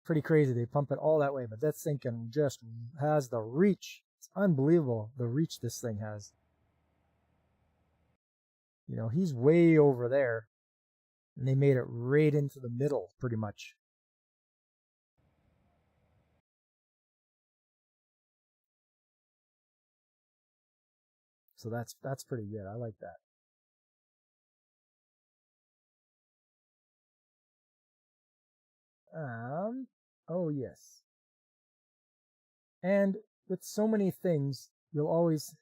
Pretty crazy. They pump it all that way, but that thing can just has the reach. It's unbelievable the reach this thing has. You know, he's way over there, and they made it right into the middle, pretty much. So that's pretty good. I like that. Oh yes. And with so many things, you'll always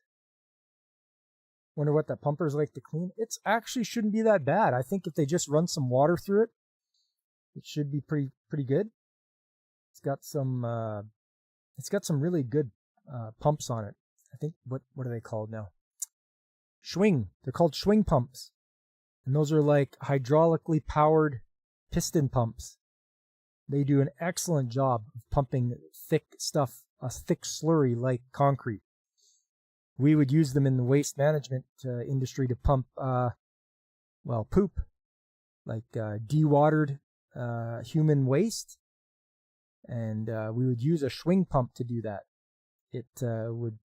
wonder what the pumpers like to clean. It's actually shouldn't be that bad. I think if they just run some water through it, it should be pretty good. It's got some really good pumps on it. I think what are they called now? Schwing. They're called Schwing pumps. And those are like hydraulically powered piston pumps. They do an excellent job of pumping thick stuff, a thick slurry like concrete. We would use them in the waste management industry to pump, poop, like dewatered human waste. And we would use a Schwing pump to do that. It would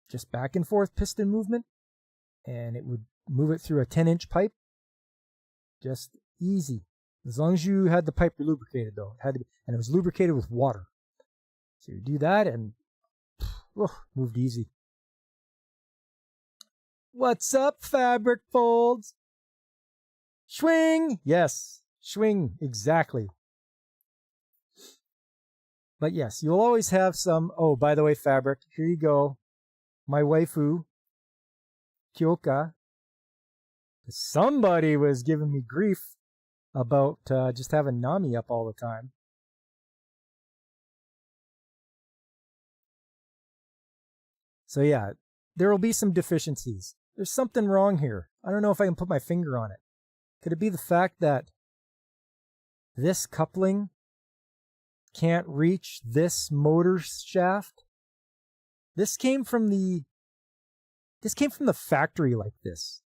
just back and forth piston movement, and it would move it through a 10-inch pipe. Just easy. As long as you had the pipe lubricated, though. It had to be, and it was lubricated with water. So you do that, and moved easy. What's up, fabric folds? Schwing! Yes, Schwing, exactly. But yes, you'll always have some, oh, by the way, fabric, here you go. My waifu, Kyoka. Somebody was giving me grief about just having Nami up all the time. So yeah, there will be some deficiencies. There's something wrong here. I don't know if I can put my finger on it. Could it be the fact that this coupling can't reach this motor shaft? This came from the factory like this.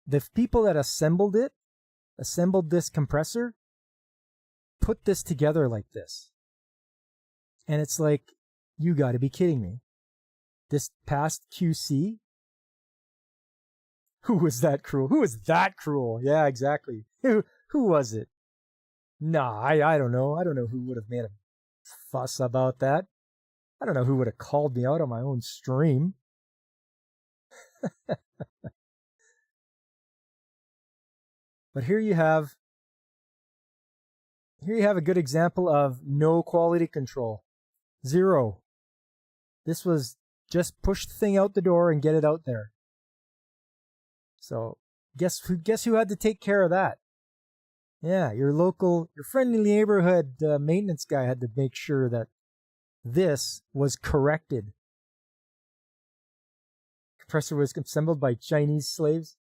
The people that assembled this compressor, put this together like this. And it's like, you got to be kidding me. This passed QC? Who was that cruel? Who was that cruel? Yeah, exactly. Who was it? Nah, I don't know. I don't know who would have made a fuss about that. I don't know who would have called me out on my own stream. But here you have a good example of no quality control. Zero. This was just push the thing out the door and get it out there. So guess who had to take care of that? Yeah, your friendly neighborhood maintenance guy had to make sure that this was corrected. Compressor was assembled by Chinese slaves.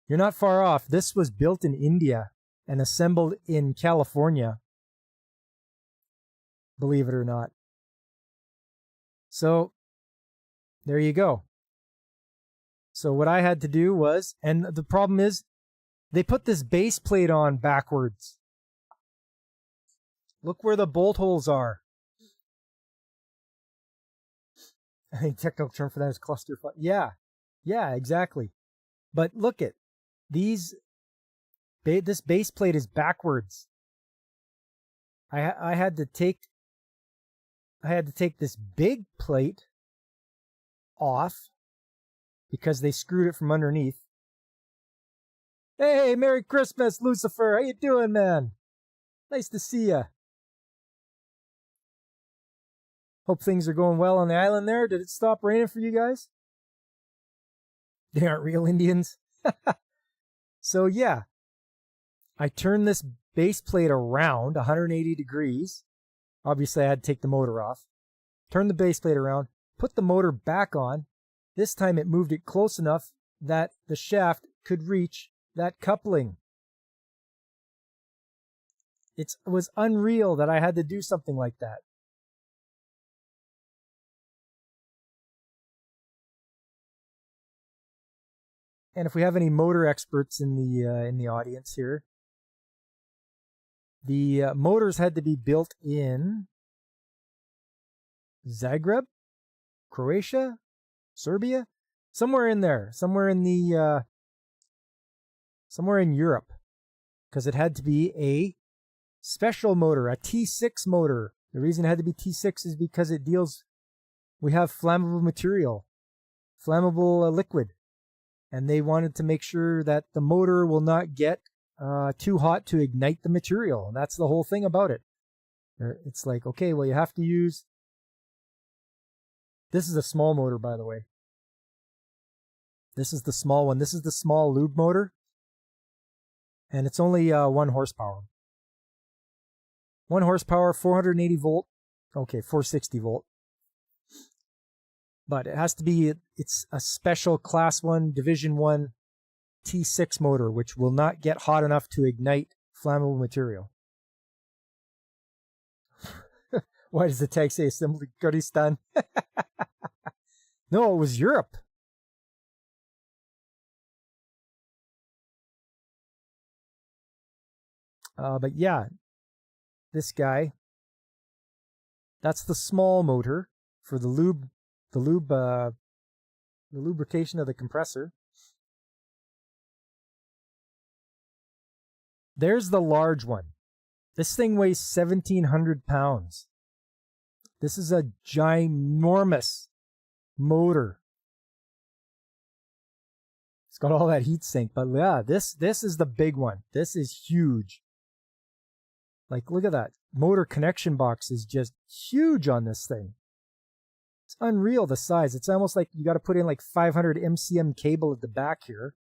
You're not far off. This was built in India and assembled in California. Believe it or not. So, there you go. So what I had to do was, and the problem is, They put this base plate on backwards. Look where the bolt holes are. I think technical term for that is cluster. Yeah, exactly. But look at these. This base plate is backwards. I had to take this big plate off because they screwed it from underneath. Hey, Merry Christmas, Lucifer. How you doing, man? Nice to see ya. Hope things are going well on the island there. Did it stop raining for you guys? They aren't real Indians. So yeah, I turned this base plate around 180 degrees. Obviously, I had to take the motor off. Turn the base plate around, put the motor back on. This time it moved it close enough that the shaft could reach that coupling. It was unreal that I had to do something like that. And if we have any motor experts in the audience here, the motors had to be built in Zagreb, Croatia, Serbia, somewhere in there, somewhere in Europe, because it had to be a special motor, a T6 motor. The reason it had to be T6 is because we have flammable material, flammable liquid, and they wanted to make sure that the motor will not get too hot to ignite the material. And that's the whole thing about it. It's like, okay, well, you have to use... This is a small motor, by the way. This is the small one. This is the small lube motor. And it's only 1 horsepower. 1 horsepower, 480 volt. Okay, 460 volt. But it has to be, it's a special class 1, division 1 T6 motor, which will not get hot enough to ignite flammable material. Why does the tag say assembled in Kurdistan? No, it was Europe. But yeah, this guy, that's the small motor for the lubrication of the compressor. There's the large one. This thing weighs 1,700 pounds. This is a ginormous motor. It's got all that heat sink, but yeah, this is the big one. This is huge. Like, look at that. Motor connection box is just huge on this thing. It's unreal, the size. It's almost like you got to put in like 500 MCM cable at the back here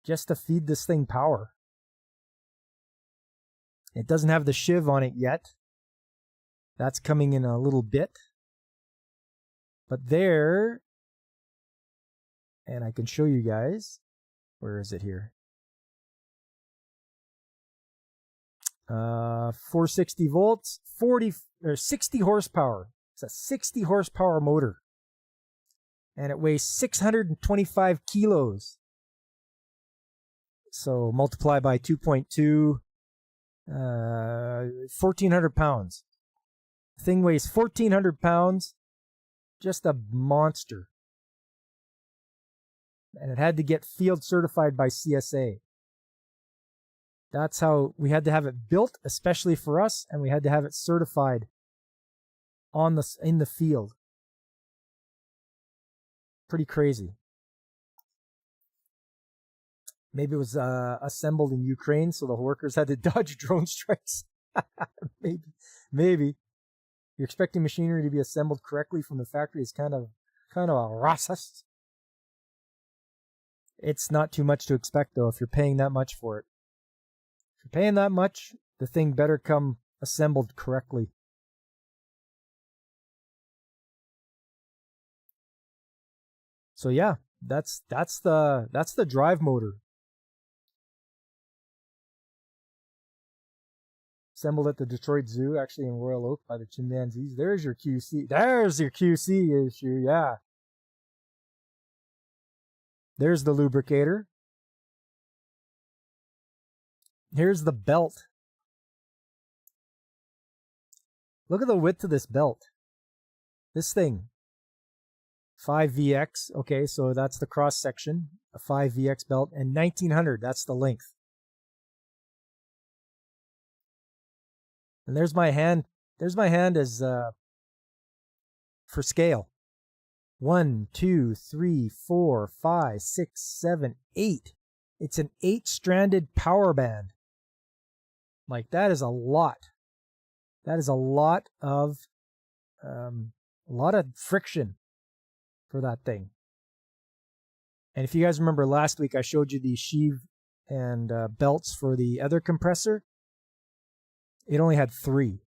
just to feed this thing power. It doesn't have the shiv on it yet. That's coming in a little bit. But there, and I can show you guys. Where is it here? 460 volts, 60 horsepower. It's a 60 horsepower motor. And it weighs 625 kilos. So multiply by 2.2, 1,400 pounds. The thing weighs 1,400 pounds. Just a monster. And it had to get field certified by CSA. That's how we had to have it built, especially for us, and we had to have it certified in the field. Pretty crazy. Maybe it was assembled in Ukraine, so the workers had to dodge drone strikes. Maybe. You're expecting machinery to be assembled correctly from the factory is kind of a racist. It's not too much to expect, though, if you're paying that much for it. If you're paying that much, the thing better come assembled correctly. So yeah, that's the drive motor. Assembled at the Detroit Zoo, actually in Royal Oak by the chimpanzees. There's your QC. There's your QC issue, yeah. There's the lubricator. Here's the belt. Look at the width of this belt. This thing, 5VX. Okay, so that's the cross section, a 5VX belt, and 1900. That's the length. And there's my hand. There's my hand as for scale. 1, 2, 3, 4, 5, 6, 7, 8. It's an 8-stranded power band. Like, that is a lot. That is a lot of friction for that thing. And if you guys remember last week, I showed you the sheave and belts for the other compressor. It only had 3,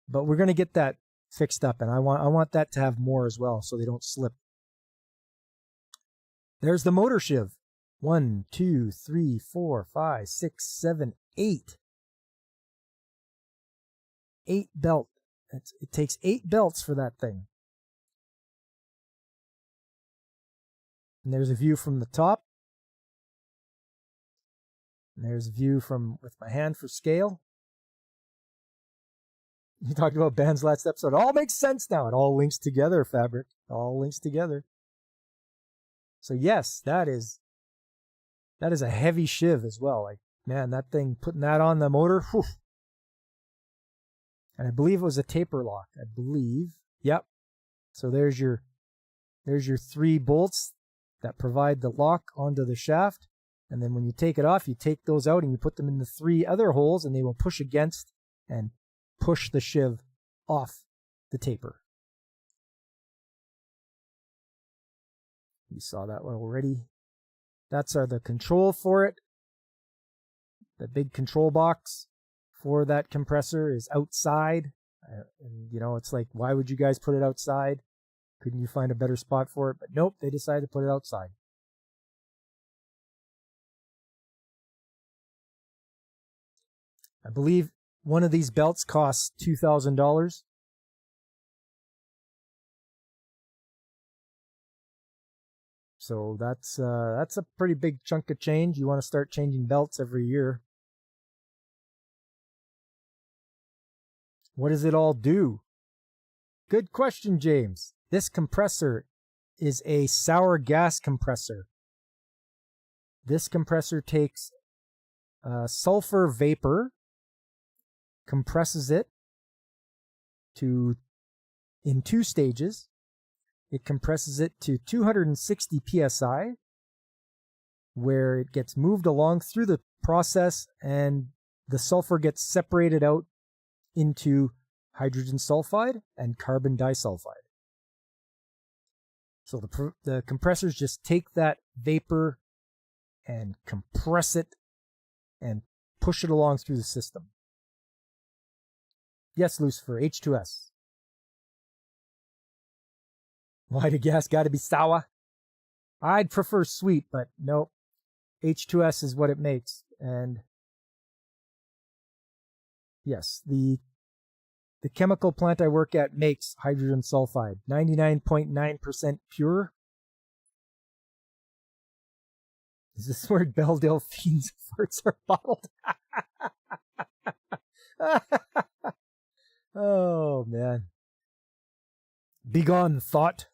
but we're going to get that fixed up, and I want that to have more as well, so they don't slip. There's the motor sheave. 1, 2, 3, 4, 5, 6, 7, 8. 8 belt. It takes 8 belts for that thing. And there's a view from the top. And there's a view from with my hand for scale. You talked about bands last episode. It all makes sense now. It all links together, Fabric. It all links together. So yes, that is a heavy shiv as well. Like, man, that thing, putting that on the motor, whew. And I believe it was a taper lock. I believe. Yep. So there's your 3 bolts that provide the lock onto the shaft. And then when you take it off, you take those out and you put them in the 3 other holes, and they will push against and push the shiv off the taper. You saw that one already. That's the control for it. The big control box for that compressor is outside. And, you know, it's like, why would you guys put it outside? Couldn't you find a better spot for it? But nope, they decided to put it outside. I believe one of these belts costs $2,000. So that's a pretty big chunk of change. You want to start changing belts every year. What does it all do? Good question, James. This compressor is a sour gas compressor. This compressor takes sulfur vapor, compresses it in 2 stages. It compresses it to 260 psi, where it gets moved along through the process, and the sulfur gets separated out into hydrogen sulfide and carbon disulfide. So the compressors just take that vapor and compress it and push it along through the system. Yes, Lucifer, H2S. Why the gas got to be sour? I'd prefer sweet, but nope. H2S is what it makes. And yes, the chemical plant I work at makes hydrogen sulfide, 99.9% pure. Is this where Belle Delphine's farts are bottled? Oh, man. Begone, thought.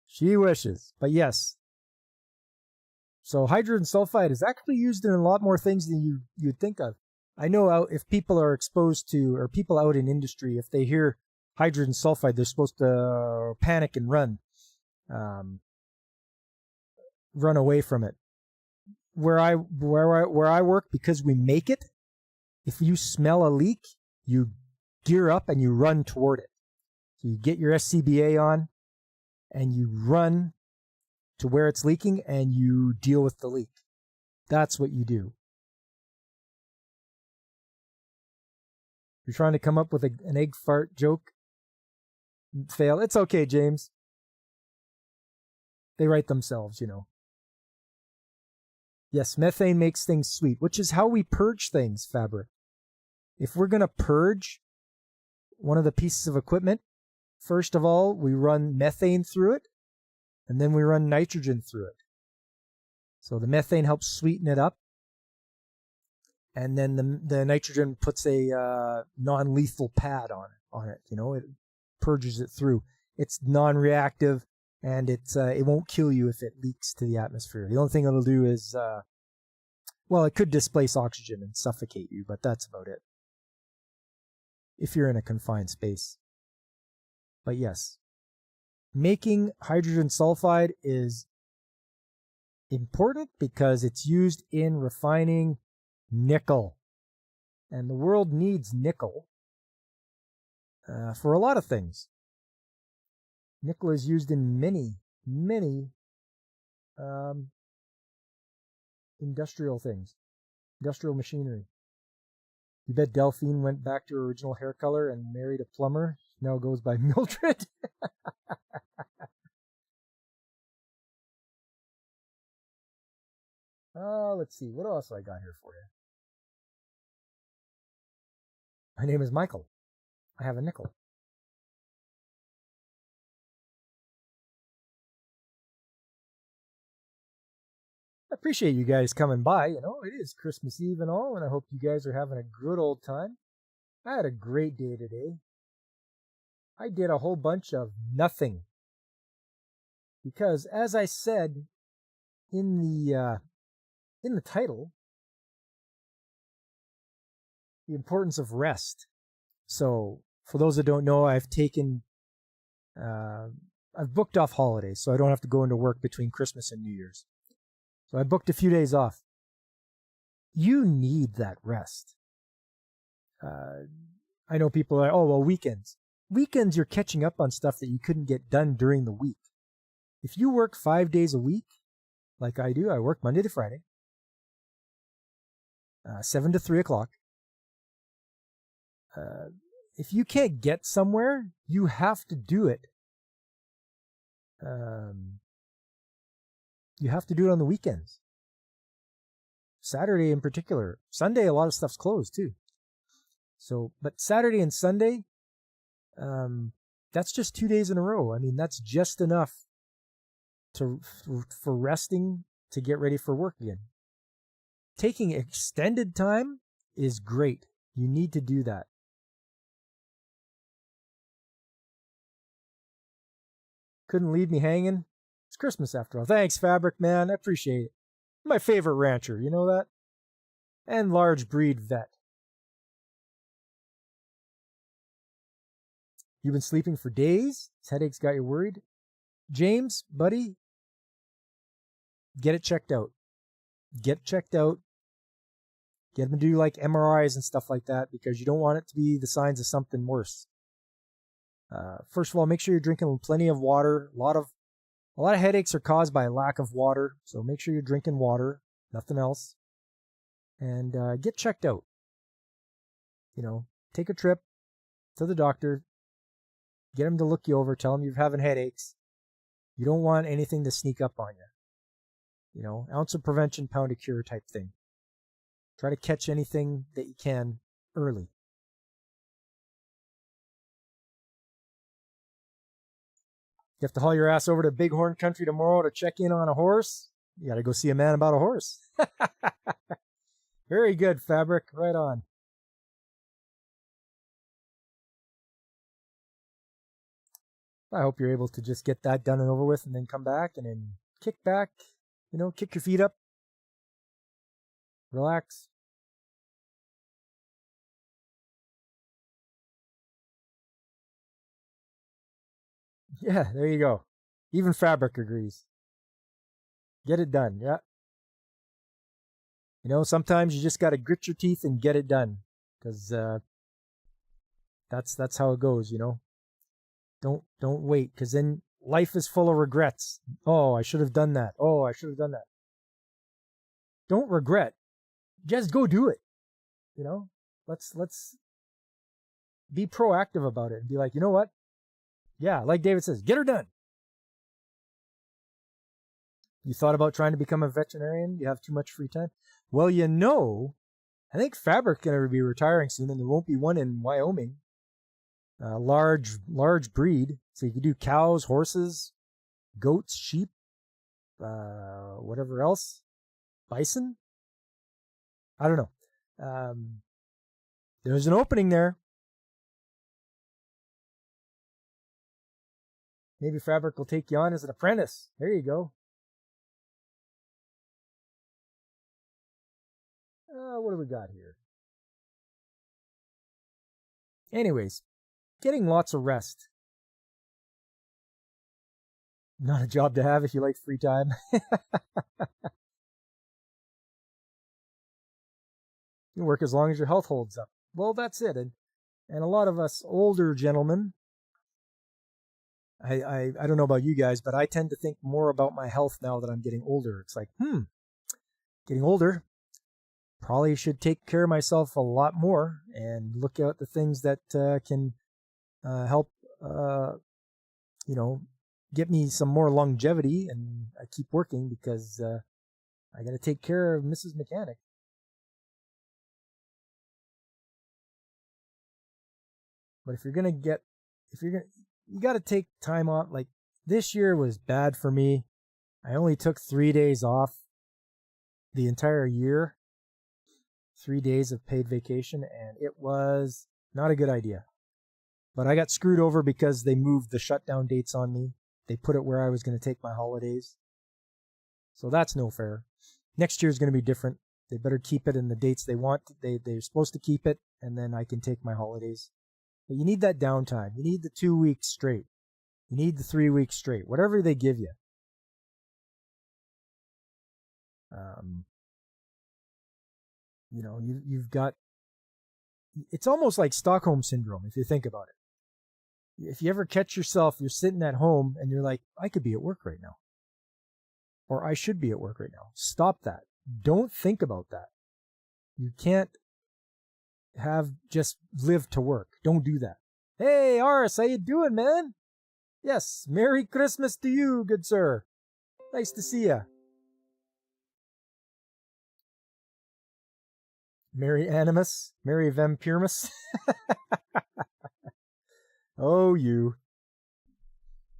She wishes. But yes. So hydrogen sulfide is actually used in a lot more things than you'd think of. I know if people are exposed to, or people out in industry, if they hear hydrogen sulfide, they're supposed to panic and run away from it. Where I work, because we make it, if you smell a leak, you gear up and you run toward it. So you get your SCBA on and you run to where it's leaking and you deal with the leak. That's what you do. You're trying to come up with an egg fart joke. Fail. It's okay, James. They write themselves, you know. Yes, methane makes things sweet, which is how we purge things, Fabric. If we're going to purge one of the pieces of equipment, first of all, we run methane through it, and then we run nitrogen through it. So the methane helps sweeten it up. And then the nitrogen puts a non-lethal pad on it. It purges it through. It's non-reactive, and it won't kill you if it leaks to the atmosphere. The only thing it'll do is, it could displace oxygen and suffocate you, but that's about it. If you're in a confined space. But yes, making hydrogen sulfide is important because it's used in refining nickel. And the world needs nickel for a lot of things. Nickel is used in many industrial things, industrial machinery. You bet Delphine went back to her original hair color and married a plumber. Now goes by Mildred. Let's see. What else I got here for you? My name is Michael. I have a nickel. I appreciate you guys coming by. It is Christmas Eve and all, and I hope you guys are having a good old time. I had a great day today. I did a whole bunch of nothing. Because as I said in the title, the importance of rest. So for those that don't know, I've booked off holidays, so I don't have to go into work between Christmas and New Year's. So I booked a few days off. You need that rest. I know people are, weekends. Weekends, you're catching up on stuff that you couldn't get done during the week. If you work 5 days a week, like I do, I work Monday to Friday, 7 to 3 o'clock. If you can't get somewhere, you have to do it. You have to do it on the weekends. Saturday in particular. Sunday, a lot of stuff's closed too. So, but Saturday and Sunday, that's just 2 days in a row. I mean, that's just enough for resting to get ready for work again. Taking extended time is great. You need to do that. Couldn't leave me hanging. It's Christmas after all. Thanks, Fabric Man. I appreciate it. My favorite rancher, you know that? And large breed vet. You've been sleeping for days? This headache's got you worried? James, buddy, get it checked out. Get it checked out. Get them to do like MRIs and stuff like that because you don't want it to be the signs of something worse. First of all, make sure you're drinking plenty of water. A lot of headaches are caused by lack of water, so make sure you're drinking water, nothing else. And get checked out. Take a trip to the doctor. Get him to look you over. Tell him you're having headaches. You don't want anything to sneak up on you. Ounce of prevention, pound of cure type thing. Try to catch anything that you can early. You have to haul your ass over to Bighorn Country tomorrow to check in on a horse? You got to go see a man about a horse. Very good, Fabric. Right on. I hope you're able to just get that done and over with and then come back and then kick back, kick your feet up. Relax. Yeah, there you go. Even Fabric agrees. Get it done, yeah. Sometimes you just got to grit your teeth and get it done. Because that's how it goes, Don't wait, because then life is full of regrets. Oh, I should have done that. Oh, I should have done that. Don't regret. Just go do it. Let's be proactive about it and be like, you know what? Yeah, like David says, get her done. You thought about trying to become a veterinarian? You have too much free time? Well, I think Fabric's going to be retiring soon, and there won't be one in Wyoming. Large breed. So you can do cows, horses, goats, sheep, whatever else. Bison? I don't know. There's an opening there. Maybe Fabric will take you on as an apprentice. There you go. What do we got here? Anyways, getting lots of rest. Not a job to have if you like free time. You work as long as your health holds up. Well, that's it. And a lot of us older gentlemen, I don't know about you guys, but I tend to think more about my health now that I'm getting older. It's like, getting older, probably should take care of myself a lot more and look at the things that can help, get me some more longevity. And I keep working because I got to take care of Mrs. Mechanic. But you got to take time off. Like this year was bad for me. I only took 3 days off the entire year, 3 days of paid vacation, and it was not a good idea. But I got screwed over because they moved the shutdown dates on me. They put it where I was going to take my holidays. So that's no fair. Next year is going to be different. They better keep it in the dates they want. They're supposed to keep it, and then I can take my holidays. But you need that downtime. You need the 2 weeks straight. You need the 3 weeks straight. Whatever they give you. You've got... It's almost like Stockholm Syndrome, if you think about it. If you ever catch yourself, you're sitting at home, and you're like, I could be at work right now. Or I should be at work right now. Stop that. Don't think about that. You can't just live to work. Don't do that. Hey, Aris, how you doing, man? Yes, Merry Christmas to you, good sir. Nice to see ya. Merry Animus, Merry Vampirmus. Oh, you.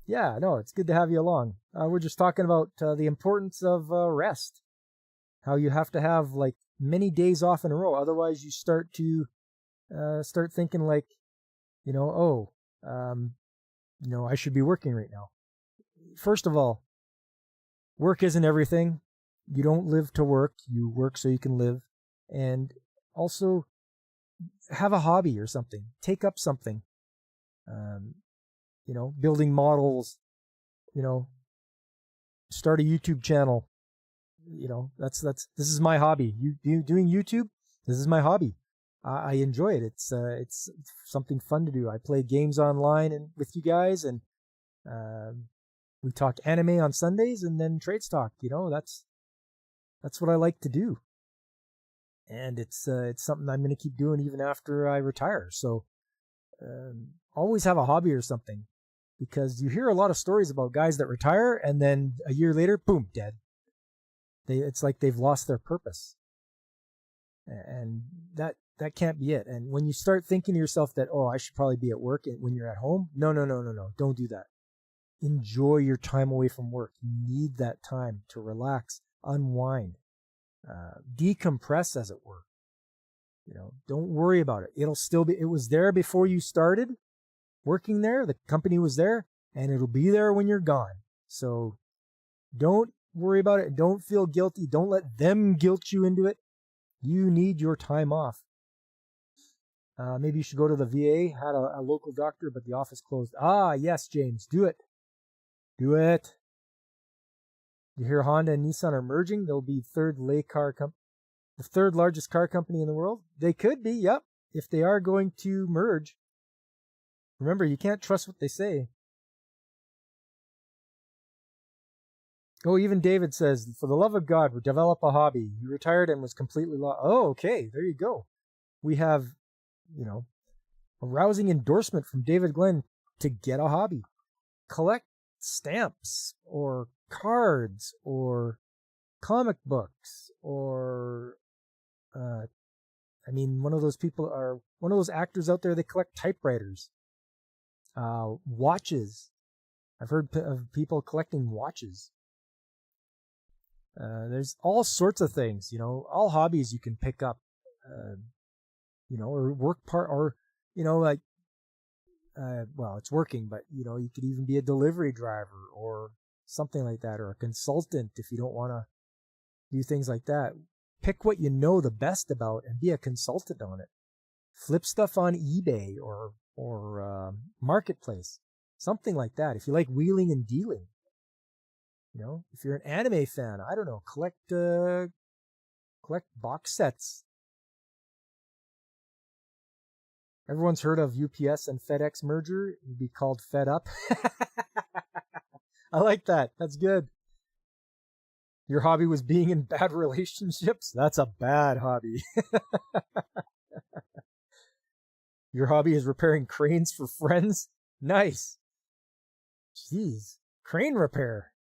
Yeah, no, it's good to have you along. We're just talking about the importance of rest. How you have to have like many days off in a row. Otherwise, you start thinking like, I should be working right now. First of all, work isn't everything. You don't live to work. You work so you can live. And also have a hobby or something. Take up something. Building models, start a YouTube channel. This is my hobby. You doing YouTube? This is my hobby. I enjoy it. It's something fun to do. I play games online and with you guys, and we talk anime on Sundays, and then trades talk. That's what I like to do, and it's something I'm going to keep doing even after I retire. So always have a hobby or something, because you hear a lot of stories about guys that retire and then a year later, boom, dead. It's like they've lost their purpose, and that can't be it. And when you start thinking to yourself that, I should probably be at work when you're at home, no, don't do that. Enjoy your time away from work. You need that time to relax, unwind, decompress, as it were. Don't worry about it. It was there before you started working there. The company was there, and it'll be there when you're gone. So don't worry about it. Don't feel guilty. Don't let them guilt you into it. You need your time off. Maybe you should go to the VA. Had a local doctor, but the office closed. Ah, yes, James. Do it. Do it. You hear Honda and Nissan are merging? They'll be the third largest car company in the world. They could be, yep, if they are going to merge. Remember, you can't trust what they say. Oh, even David says, for the love of God, develop a hobby. He retired and was completely lost. Oh, okay, there you go. We have, a rousing endorsement from David Glenn to get a hobby. Collect stamps or cards or comic books or, one of those actors out there, they collect typewriters, watches. I've heard of people collecting watches. There's all sorts of things, all hobbies you can pick up, or work part, or, like, well, it's working, but, you could even be a delivery driver or something like that, or a consultant if you don't want to do things like that. Pick what you know the best about and be a consultant on it. Flip stuff on eBay or Marketplace, something like that. If you like wheeling and dealing, if you're an anime fan, I don't know, collect box sets. Everyone's heard of UPS and FedEx merger. It'd be called Fed Up. I like that. That's good. Your hobby was being in bad relationships? That's a bad hobby. Your hobby is repairing cranes for friends? Nice. Jeez. Crane repair.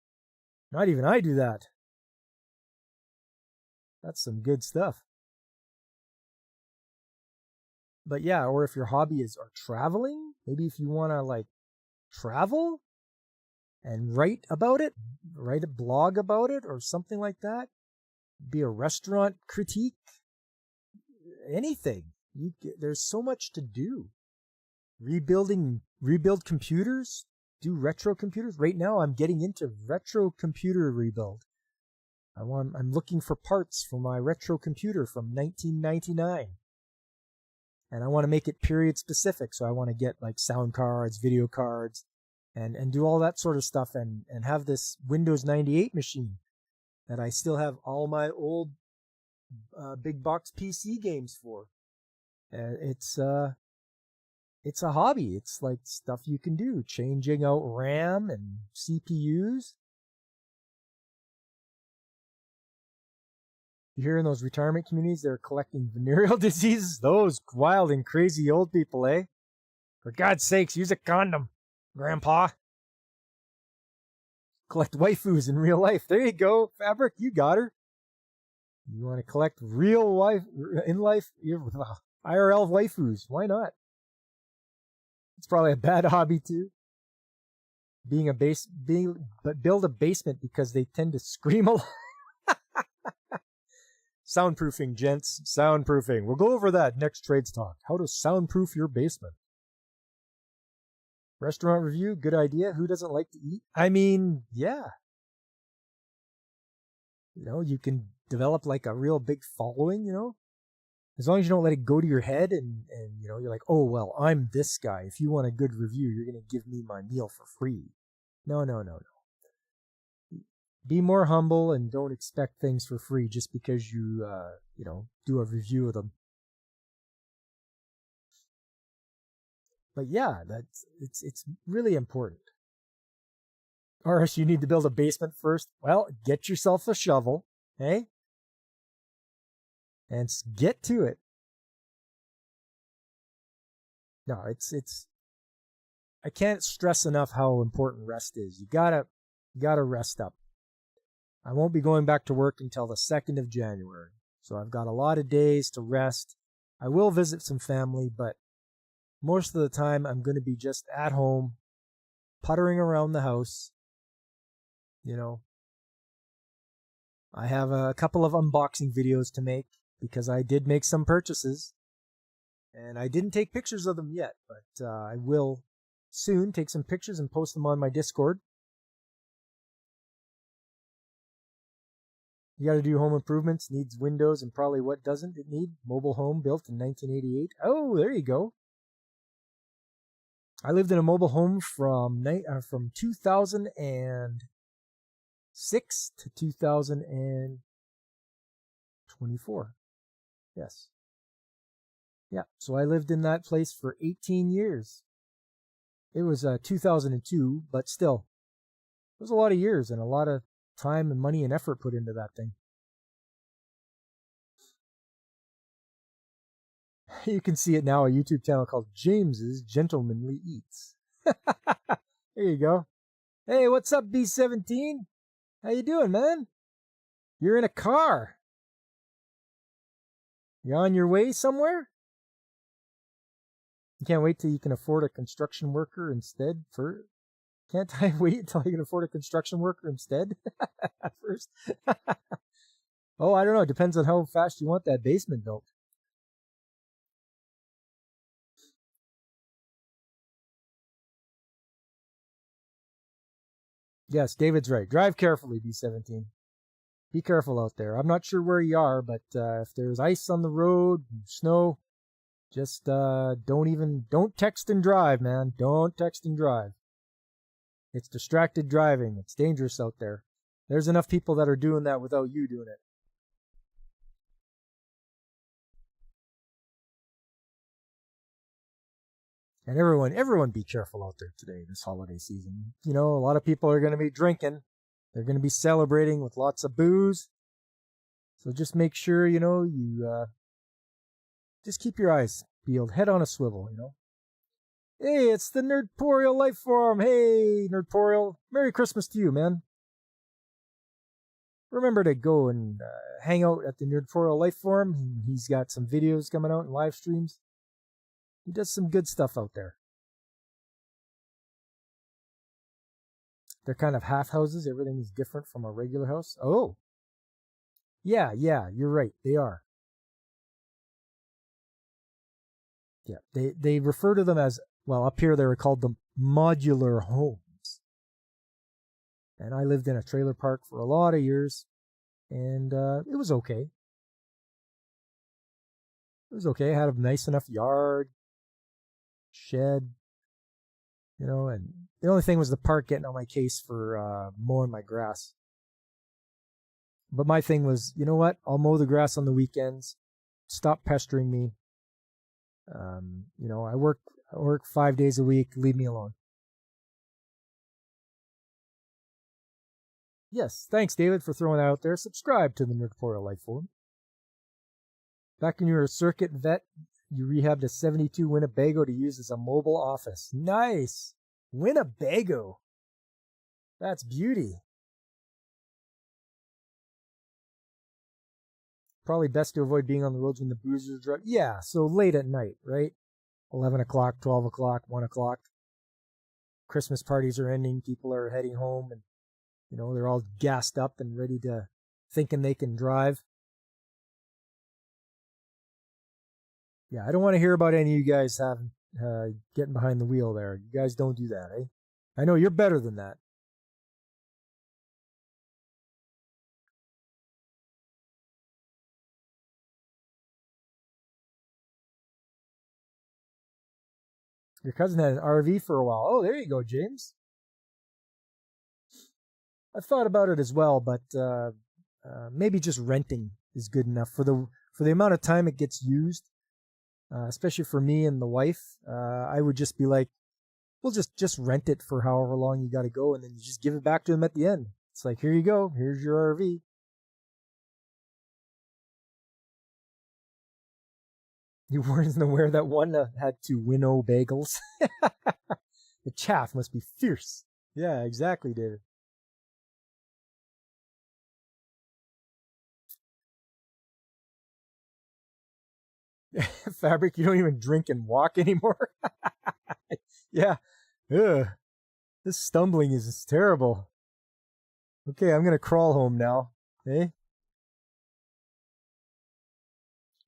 Not even I do that. That's some good stuff. But yeah, or if your hobby is traveling, maybe if you want to travel and write about it, write a blog about it or something like that, be a restaurant critique, anything. There's so much to do. Rebuild computers, do retro computers. Right now I'm getting into retro computer rebuild. I'm looking for parts for my retro computer from 1999. And I want to make it period specific. So I want to get sound cards, video cards, and do all that sort of stuff and have this Windows 98 machine that I still have all my old big box PC games for. It's a hobby. It's like stuff you can do, changing out RAM and CPUs. You hear in those retirement communities, they're collecting venereal diseases. Those wild and crazy old people, eh? For God's sakes, use a condom, Grandpa. Collect waifus in real life. There you go, Fabric. You got her. You want to collect real life, in life, IRL waifus. Why not? It's probably a bad hobby too. But build a basement because they tend to scream a lot. Soundproofing, gents. Soundproofing. We'll go over that next Trades Talk. How to soundproof your basement. Restaurant review, good idea. Who doesn't like to eat? I mean, yeah. You can develop a real big following, As long as you don't let it go to your head and you're like, oh, well, I'm this guy. If you want a good review, you're going to give me my meal for free. No. Be more humble and don't expect things for free just because you, do a review of them. But yeah, it's really important. Or else you need to build a basement first. Well, get yourself a shovel, eh? And get to it. No, I can't stress enough how important rest is. You gotta rest up. I won't be going back to work until the 2nd of January. So I've got a lot of days to rest. I will visit some family, but most of the time I'm going to be just at home, puttering around the house. I have a couple of unboxing videos to make because I did make some purchases. And I didn't take pictures of them yet, but I will soon take some pictures and post them on my Discord. You got to do home improvements, needs windows, and probably what doesn't it need? Mobile home built in 1988. Oh, there you go. I lived in a mobile home from 2006 to 2024. Yes. Yeah, so I lived in that place for 18 years. It was 2002, but still, it was a lot of years and a lot of time and money and effort put into that thing. You can see it now, a YouTube channel called James's Gentlemanly Eats. There you go. Hey, what's up, B17? How you doing, man? You're in a car. You on your way somewhere? You can't wait till you can afford a construction worker instead for Can't I wait until I can afford a construction worker instead? At first. Oh, I don't know. It depends on how fast you want that basement built. Yes, David's right. Drive carefully, B17. Be careful out there. I'm not sure where you are, but if there's ice on the road, snow, just don't text and drive, man. Don't text and drive. It's distracted driving. It's dangerous out there. There's enough people that are doing that without you doing it. And everyone be careful out there today, this holiday season. You know, a lot of people are going to be drinking. They're going to be celebrating with lots of booze. So just make sure, you just keep your eyes peeled, head on a swivel, Hey, it's the Nerdporial Life Form. Hey, Nerdporial. Merry Christmas to you, man. Remember to go and hang out at the Nerdporial Life Form. He's got some videos coming out and live streams. He does some good stuff out there. They're kind of half houses. Everything is different from a regular house. Oh. Yeah, you're right. They are. Yeah, they refer to them as, well, up here they were called the modular homes. And I lived in a trailer park for a lot of years, and it was okay. It was okay. I had a nice enough yard, shed, and the only thing was the park getting on my case for mowing my grass. But my thing was, you know what? I'll mow the grass on the weekends. Stop pestering me. I work 5 days a week. Leave me alone. Yes, thanks, David, for throwing that out there. Subscribe to the Nerdporial Life Forum. Back when you were a circuit vet, you rehabbed a 72 Winnebago to use as a mobile office. Nice! Winnebago! That's beauty. Probably best to avoid being on the roads when the boozers are drunk. Yeah, so late at night, right? 11 o'clock, 12 o'clock, 1 o'clock. Christmas parties are ending. People are heading home and, they're all gassed up and ready to, thinking they can drive. Yeah, I don't want to hear about any of you guys having getting behind the wheel there. You guys don't do that, eh? I know you're better than that. Your cousin had an RV for a while. Oh, there you go, James. I've thought about it as well, but maybe just renting is good enough for the amount of time it gets used. Especially for me and the wife, I would just be like, we'll just rent it for however long you got to go, and then you just give it back to him at the end. It's like, here you go, here's your RV. You weren't aware that one had to winnow bagels. The chaff must be fierce. Yeah, exactly, David. Fabric, you don't even drink and walk anymore. Yeah. Ugh. This stumbling is terrible. Okay, I'm gonna crawl home now. Eh?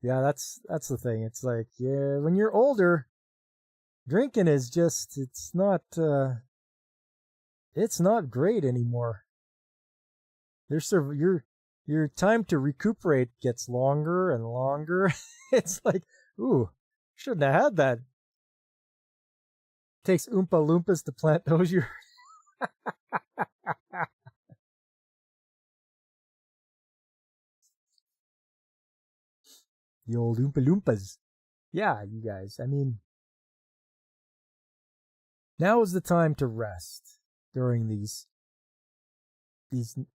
Yeah, that's the thing. It's like, yeah, when you're older, drinking is just it's not great anymore. Your time to recuperate gets longer and longer. It's like, ooh, shouldn't have had that. Takes Oompa Loompas to plant those. The old Oompa Loompas. Yeah, you guys. I mean, now is the time to rest during the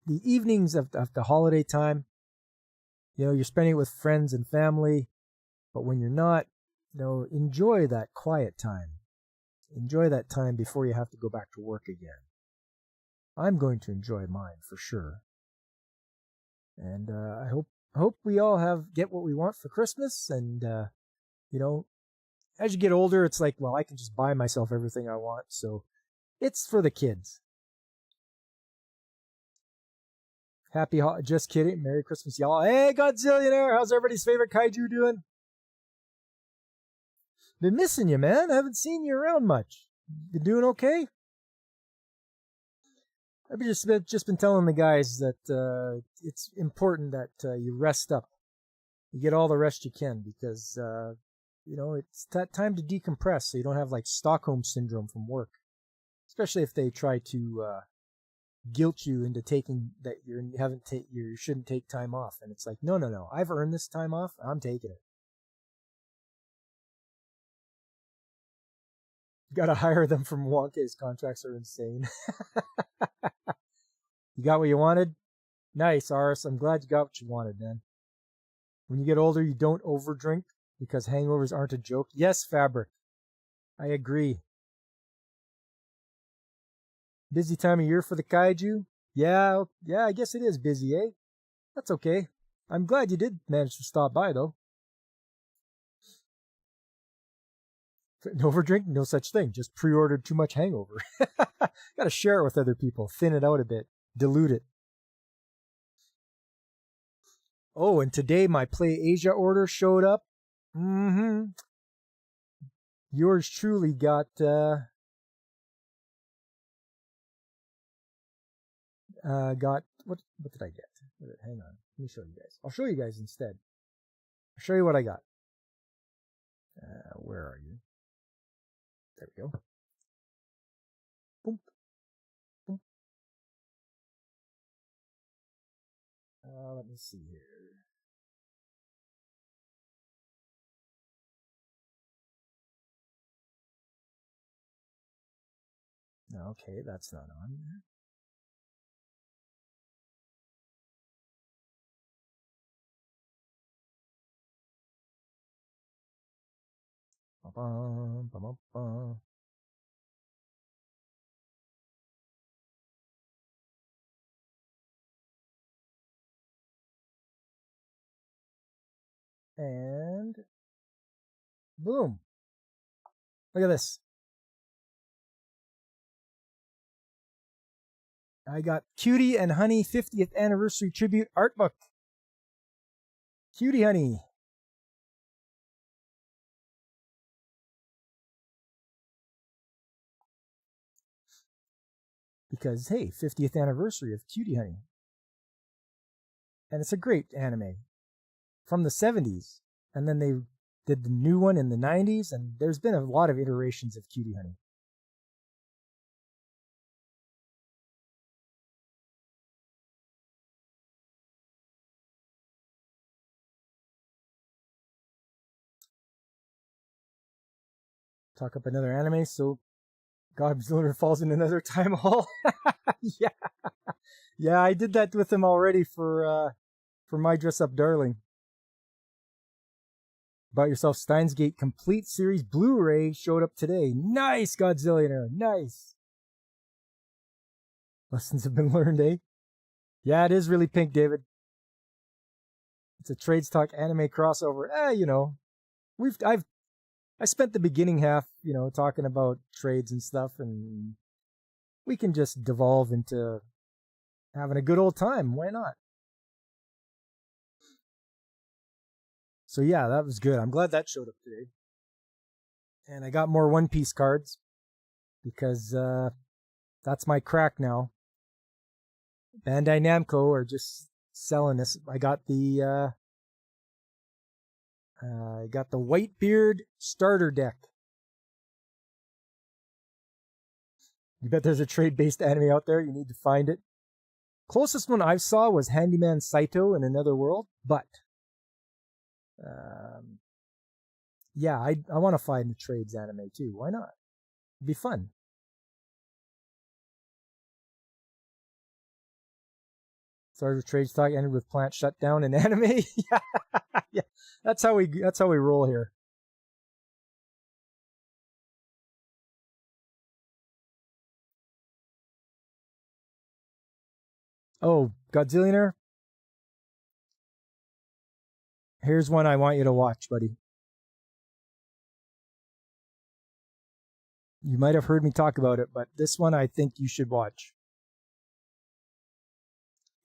evenings of the holiday time. You're spending it with friends and family, but when you're not, enjoy that quiet time. Enjoy that time before you have to go back to work again. I'm going to enjoy mine for sure. And I hope we all get what we want for Christmas. And as you get older, it's like, well, I can just buy myself everything I want. So It's for the kids. Just kidding. Merry Christmas, y'all. Hey, Godzillionaire, how's everybody's favorite kaiju doing? Been missing you, man. I haven't seen you around much. You doing okay? I've just been telling the guys that it's important that you rest up. You get all the rest you can because it's that time to decompress so you don't have like Stockholm syndrome from work. Especially if they try to guilt you into taking that you shouldn't take time off, and it's like no, I've earned this time off. I'm taking it. You gotta hire them from Wonka's contracts are insane. You got what you wanted? Nice, Aris. I'm glad you got what you wanted, man. When you get older, you don't overdrink because hangovers aren't a joke. Yes, Fabric. I agree. Busy time of year for the kaiju? Yeah, I guess it is busy, eh? That's okay. I'm glad you did manage to stop by, though. Overdrink? No such thing. Just pre-ordered too much hangover. Gotta share it with other people. Thin it out a bit. Dilute it. Oh, and today my Play Asia order showed up. Mm-hmm. Yours truly got what did I get? Hang on. Let me show you guys. I'll show you guys instead. I'll show you what I got. Where are you? There we go. Boom. Boom. Let me see here. Okay, that's not on there. Ba-bum, ba-bum-bum. And boom. Look at this. I got Cutie and Honey 50th Anniversary Tribute Art Book. Cutie Honey. Because, hey, 50th anniversary of Cutie Honey. And it's a great anime from the 70s. And then they did the new one in the 90s, and there's been a lot of iterations of Cutie Honey. Talk up another anime, so Godzilla falls in another time hall. Yeah, I did that with him already for My Dress Up Darling. Bought yourself Steins Gate Complete Series Blu-ray, showed up today. Nice, Godzillionaire, nice. Lessons have been learned, eh? Yeah, it is really pink, David. It's a Trades Talk anime crossover. I spent the beginning half, talking about trades and stuff, and we can just devolve into having a good old time. Why not? So yeah, that was good. I'm glad that showed up today. And I got more One Piece cards because that's my crack now. Bandai Namco are just selling this. I got the Whitebeard starter deck. You bet there's a trade-based anime out there. You need to find it. Closest one I saw was Handyman Saito in Another World, but yeah, I want to find the trades anime too. Why not? It'd be fun. Started with Trades Talk, ended with plant shutdown and anime. Yeah, that's how we roll here. Oh, Godzillionaire. Here's one I want you to watch, buddy. You might have heard me talk about it, but this one I think you should watch.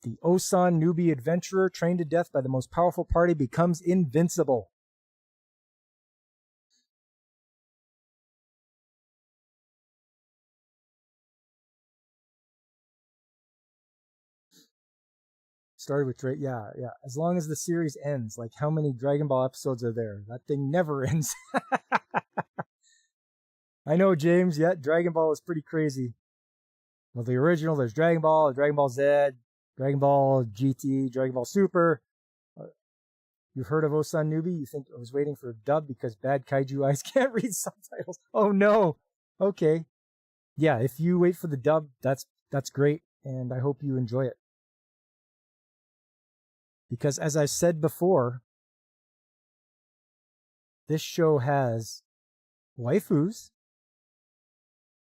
The Osan newbie adventurer trained to death by the most powerful party becomes invincible. Started with yeah. As long as the series ends, like how many Dragon Ball episodes are there? That thing never ends. I know, James. Yeah, Dragon Ball is pretty crazy. Well, the original, there's Dragon Ball, Dragon Ball Z, Dragon Ball GT, Dragon Ball Super. You've heard of Osan Newbie? You think I was waiting for a dub because bad kaiju eyes can't read subtitles? Oh no. Okay. Yeah, if you wait for the dub, that's great, and I hope you enjoy it. Because as I said before, this show has waifus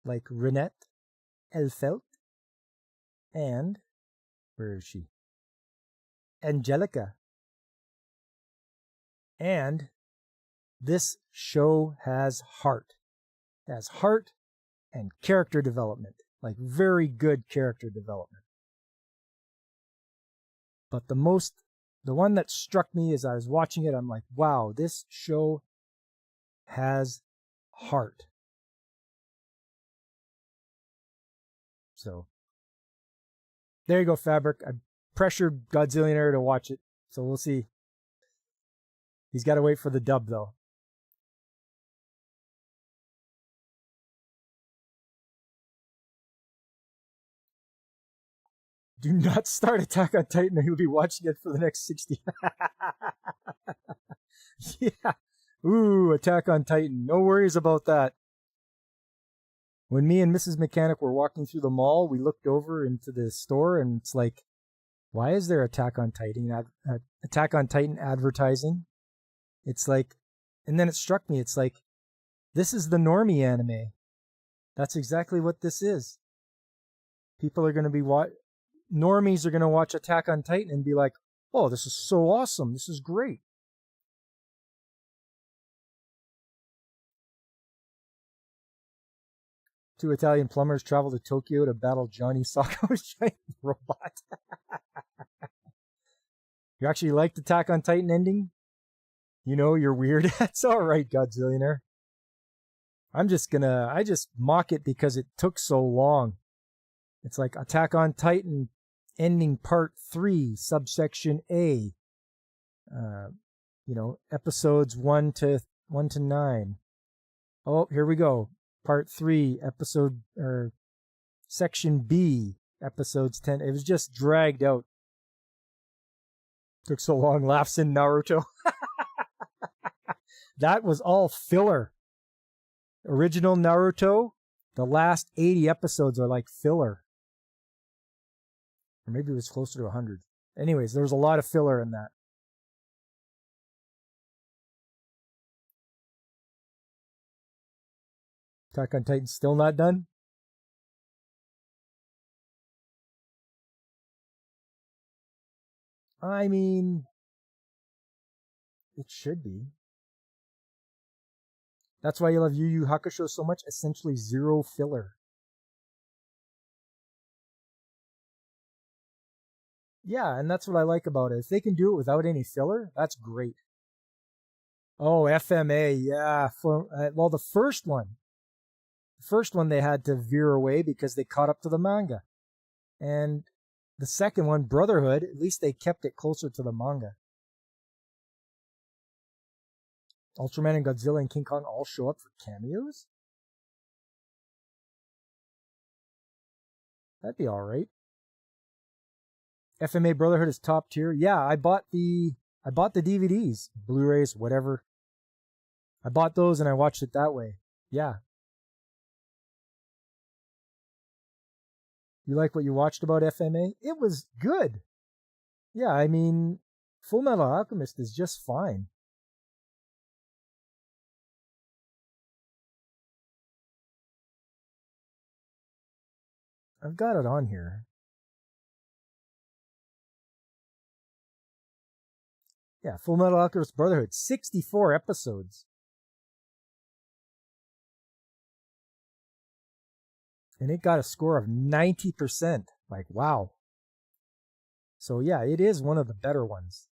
like Renette Elfelt and where is she? Angelica. And this show has heart. It has heart and character development, like very good character development. But the one that struck me as I was watching it, I'm like, wow, this show has heart. So there you go, Fabric. I pressured Godzillionaire to watch it, so we'll see. He's got to wait for the dub, though. Do not start Attack on Titan, or he'll be watching it for the next 60. Yeah. Ooh, Attack on Titan. No worries about that. When me and Mrs. Mechanic were walking through the mall, we looked over into the store, and it's like, why is there Attack on Titan advertising? It's like, and then it struck me, it's like, this is the normie anime. That's exactly what this is. People are going to be normies are going to watch Attack on Titan and be like, oh, this is so awesome. This is great. Two Italian plumbers travel to Tokyo to battle Johnny Sokko's giant robot. You actually liked Attack on Titan ending? You know, you're weird. That's all right, Godzillionaire. I just mock it because it took so long. It's like Attack on Titan ending part 3, subsection A. Episodes 1 to 9. Oh, here we go. Part 3, section B, episodes 10. It was just dragged out. Took so long. Laughs in Naruto. That was all filler. Original Naruto, the last 80 episodes are like filler. Or maybe it was closer to 100. Anyways, there was a lot of filler in that. Attack on Titan still not done? I mean, it should be. That's why you love Yu Yu Hakusho so much. Essentially zero filler. Yeah, and that's what I like about it. If they can do it without any filler, that's great. Oh, FMA, yeah. Well, the first one they had to veer away because they caught up to the manga. And the second one, Brotherhood, at least they kept it closer to the manga. Ultraman and Godzilla and King Kong all show up for cameos? That'd be alright. FMA Brotherhood is top tier. Yeah, I bought the DVDs, Blu-rays, whatever. I bought those and I watched it that way. Yeah. You like what you watched about FMA? It was good. Yeah, I mean, Full Metal Alchemist is just fine. I've got it on here. Yeah, Full Metal Alchemist Brotherhood, 64 episodes. And it got a score of 90%. Like, wow. So yeah, it is one of the better ones.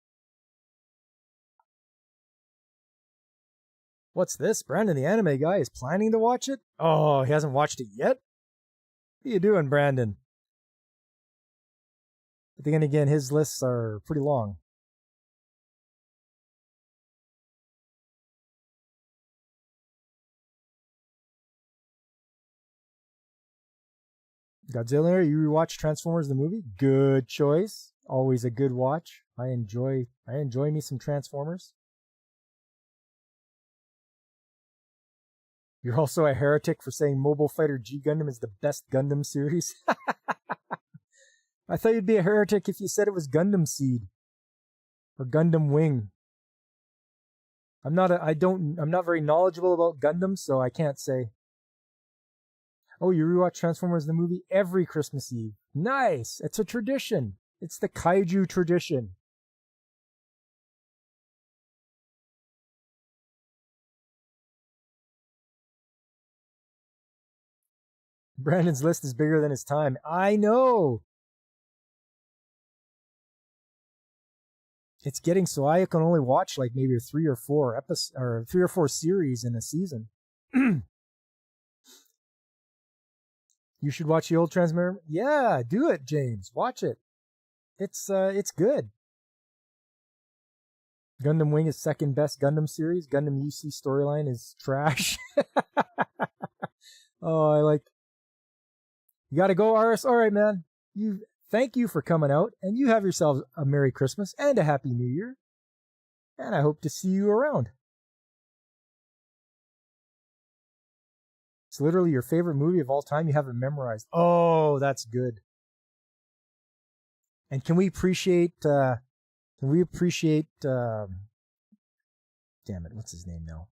What's this? Brandon, the anime guy, is planning to watch it? Oh, he hasn't watched it yet? What are you doing, Brandon? But then again, his lists are pretty long. Godzilla, you rewatch Transformers the movie? Good choice. Always a good watch. I enjoy me some Transformers. You're also a heretic for saying Mobile Fighter G Gundam is the best Gundam series. I thought you'd be a heretic if you said it was Gundam Seed or Gundam Wing. I'm not very knowledgeable about Gundam, so I can't say. Oh, you rewatch Transformers the movie every Christmas Eve. Nice. It's a tradition. It's the kaiju tradition. Brandon's list is bigger than his time. I know. It's getting so I can only watch like maybe 3 or 4 series in a season. You should watch the old Transformers. Yeah, do it, James. Watch it. It's good. Gundam Wing is second best Gundam series. Gundam UC storyline is trash. Oh, I like. You gotta go, RS. All right, man. Thank you for coming out, and you have yourselves a Merry Christmas and a Happy New Year. And I hope to see you around. It's literally your favorite movie of all time. You have it memorized. Oh, that's good. And can we appreciate? Damn it, what's his name now?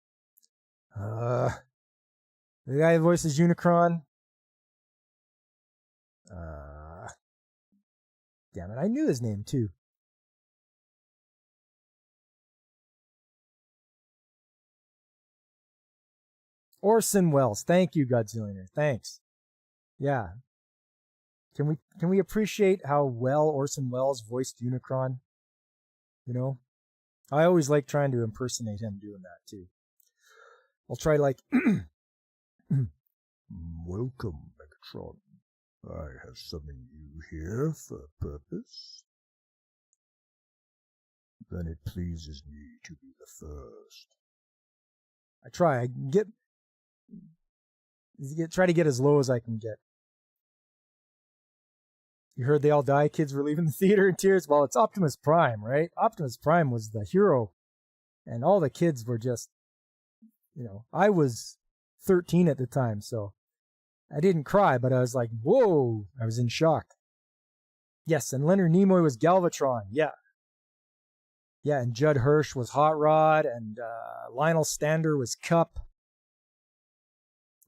The guy who voices Unicron. Damn it, I knew his name too. Orson Welles. Thank you, Godzillionaire. Thanks. Yeah. Can we appreciate how well Orson Welles voiced Unicron? You know? I always like trying to impersonate him doing that too. I'll try like Welcome, Megatron. I have summoned you here for a purpose. Then it pleases me to be the first. I try. Try to get as low as I can get. You heard they all die, kids were leaving the theater in tears? Well, it's Optimus Prime, right? Optimus Prime was the hero. And all the kids were just, I was 13 at the time, so I didn't cry, but I was like, whoa, I was in shock. Yes, and Leonard Nimoy was Galvatron, yeah. Yeah, and Judd Hirsch was Hot Rod, and Lionel Stander was Cup.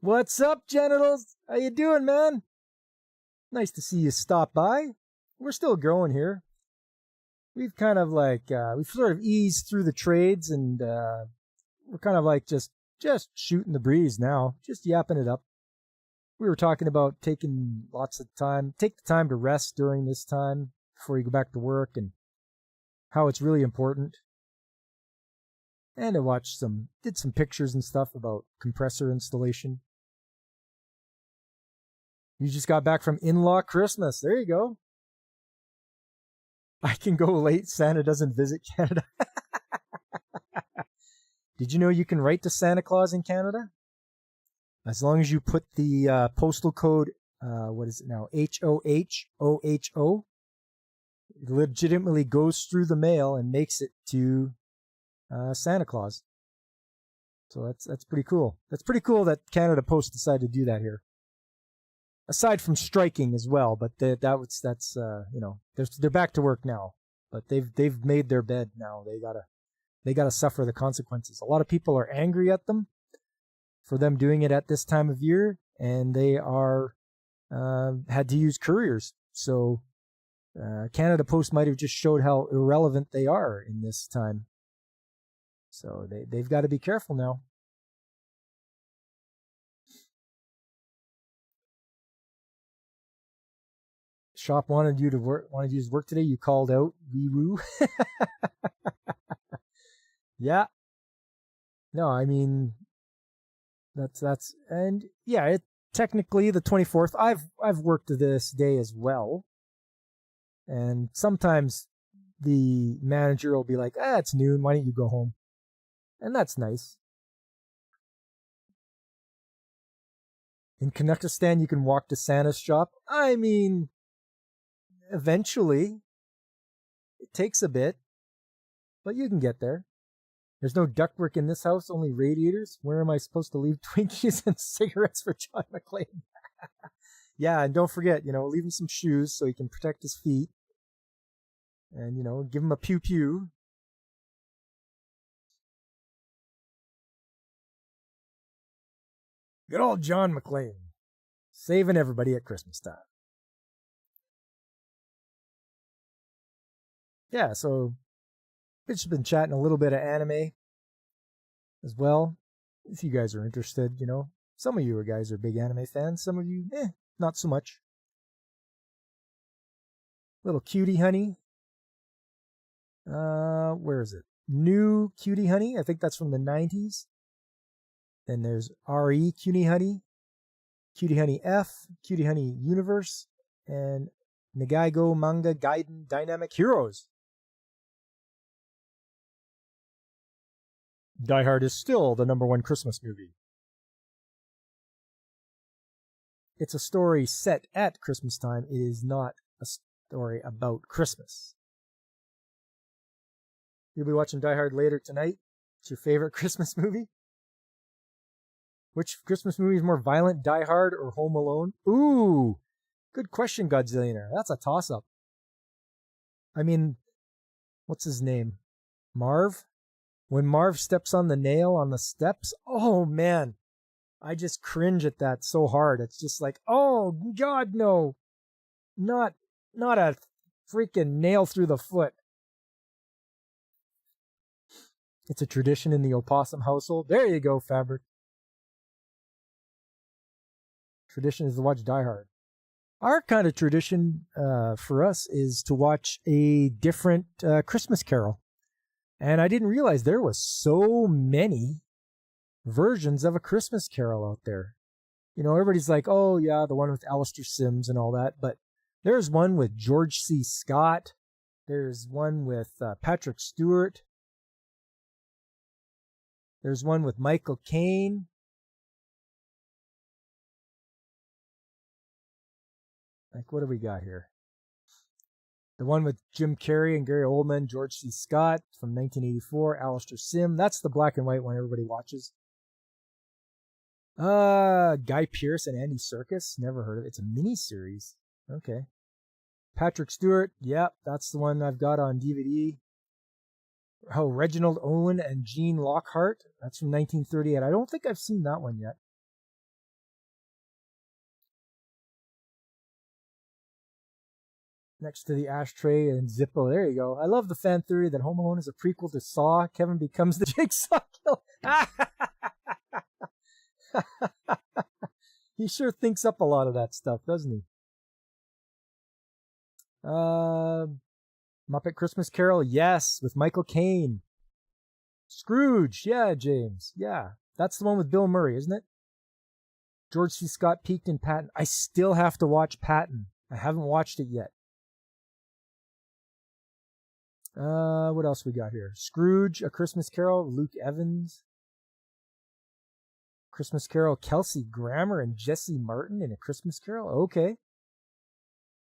What's up, genitals? How you doing, man? Nice to see you stop by. We're still growing here. We've kind of like, we've sort of eased through the trades, and we're kind of like just shooting the breeze now, just yapping it up. We were talking about taking lots of time, take the time to rest during this time before you go back to work, and how it's really important. And I did some pictures and stuff about compressor installation. You just got back from in-law Christmas. There you go. I can go late. Santa doesn't visit Canada. Did you know you can write to Santa Claus in Canada? As long as you put the postal code, what is it now? HOHOHO. It legitimately goes through the mail and makes it to Santa Claus. So that's pretty cool. That's pretty cool that Canada Post decided to do that here. Aside from striking as well, but they're back to work now. But they've made their bed now. They gotta suffer the consequences. A lot of people are angry at them for them doing it at this time of year, and they are had to use couriers. So Canada Post might have just showed how irrelevant they are in this time. So they've got to be careful now. Shop wanted you to work today. You called out. Wee woo. Yeah. No, I mean, and yeah, it technically the 24th. I've worked this day as well, and sometimes the manager will be like, it's noon. Why don't you go home? And that's nice. In Kazakhstan, you can walk to Santa's shop. I mean, eventually, it takes a bit, but you can get there. There's no ductwork in this house, only radiators. Where am I supposed to leave Twinkies and cigarettes for John McClane? Yeah, and don't forget, leave him some shoes so he can protect his feet. And, give him a pew-pew. Good old John McClane. Saving everybody at Christmas time. Yeah, so we've just been chatting a little bit of anime as well. If you guys are interested, some of you guys are big anime fans. Some of you, not so much. Little Cutie Honey. Where is it? New Cutie Honey. I think that's from the 90s. Then there's RE Cutie Honey, Cutie Honey F, Cutie Honey Universe, and Nagaigo Manga Gaiden Dynamic Heroes. Die Hard is still the #1 Christmas movie. It's a story set at Christmas time. It is not a story about Christmas. You'll be watching Die Hard later tonight. It's your favorite Christmas movie? Which Christmas movie is more violent, Die Hard or Home Alone? Ooh, good question, Godzillionaire. That's a toss-up. I mean, what's his name? Marv? When Marv steps on the nail on the steps, oh man, I just cringe at that so hard. It's just like, oh God, no, not a freaking nail through the foot. It's a tradition in the opossum household. There you go, Fabric. Tradition is to watch Die Hard. Our kind of tradition for us is to watch a different Christmas Carol. And I didn't realize there was so many versions of A Christmas Carol out there. Everybody's like, oh yeah, the one with Alistair Sims and all that. But there's one with George C. Scott. There's one with Patrick Stewart. There's one with Michael Caine. Like, what do we got here? The one with Jim Carrey and Gary Oldman, George C. Scott from 1984, Alistair Sim. That's the black and white one everybody watches. Guy Pearce and Andy Serkis. Never heard of it. It's a mini-series. Okay. Patrick Stewart. Yep, that's the one I've got on DVD. Oh, Reginald Owen and Gene Lockhart. That's from 1938. I don't think I've seen that one yet. Next to the ashtray and Zippo. There you go. I love the fan theory that Home Alone is a prequel to Saw. Kevin becomes the Jigsaw Killer. He sure thinks up a lot of that stuff, doesn't he? Muppet Christmas Carol, yes, with Michael Caine. Scrooge, yeah, James, yeah. That's the one with Bill Murray, isn't it? George C. Scott peaked in Patton. I still have to watch Patton. I haven't watched it yet. What else we got here? Scrooge, A Christmas Carol, Luke Evans. Christmas Carol, Kelsey Grammer and Jesse Martin in A Christmas Carol. Okay.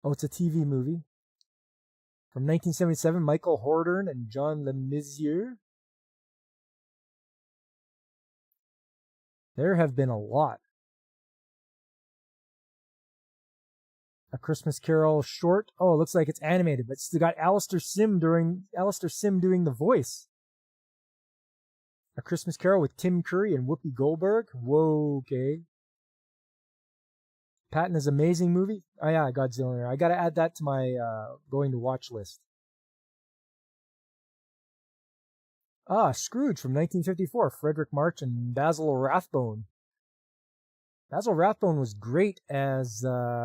Oh, it's a TV movie. From 1977, Michael Hordern and John Lemisier. There have been a lot. A Christmas Carol short. Oh, it looks like it's animated, but it's got Alistair Sim doing the voice. A Christmas Carol with Tim Curry and Whoopi Goldberg. Whoa, okay. Patton is an amazing movie. Oh yeah, Godzilla. I gotta add that to my going to watch list. Scrooge from 1954. Frederick March and Basil Rathbone. Basil Rathbone was great as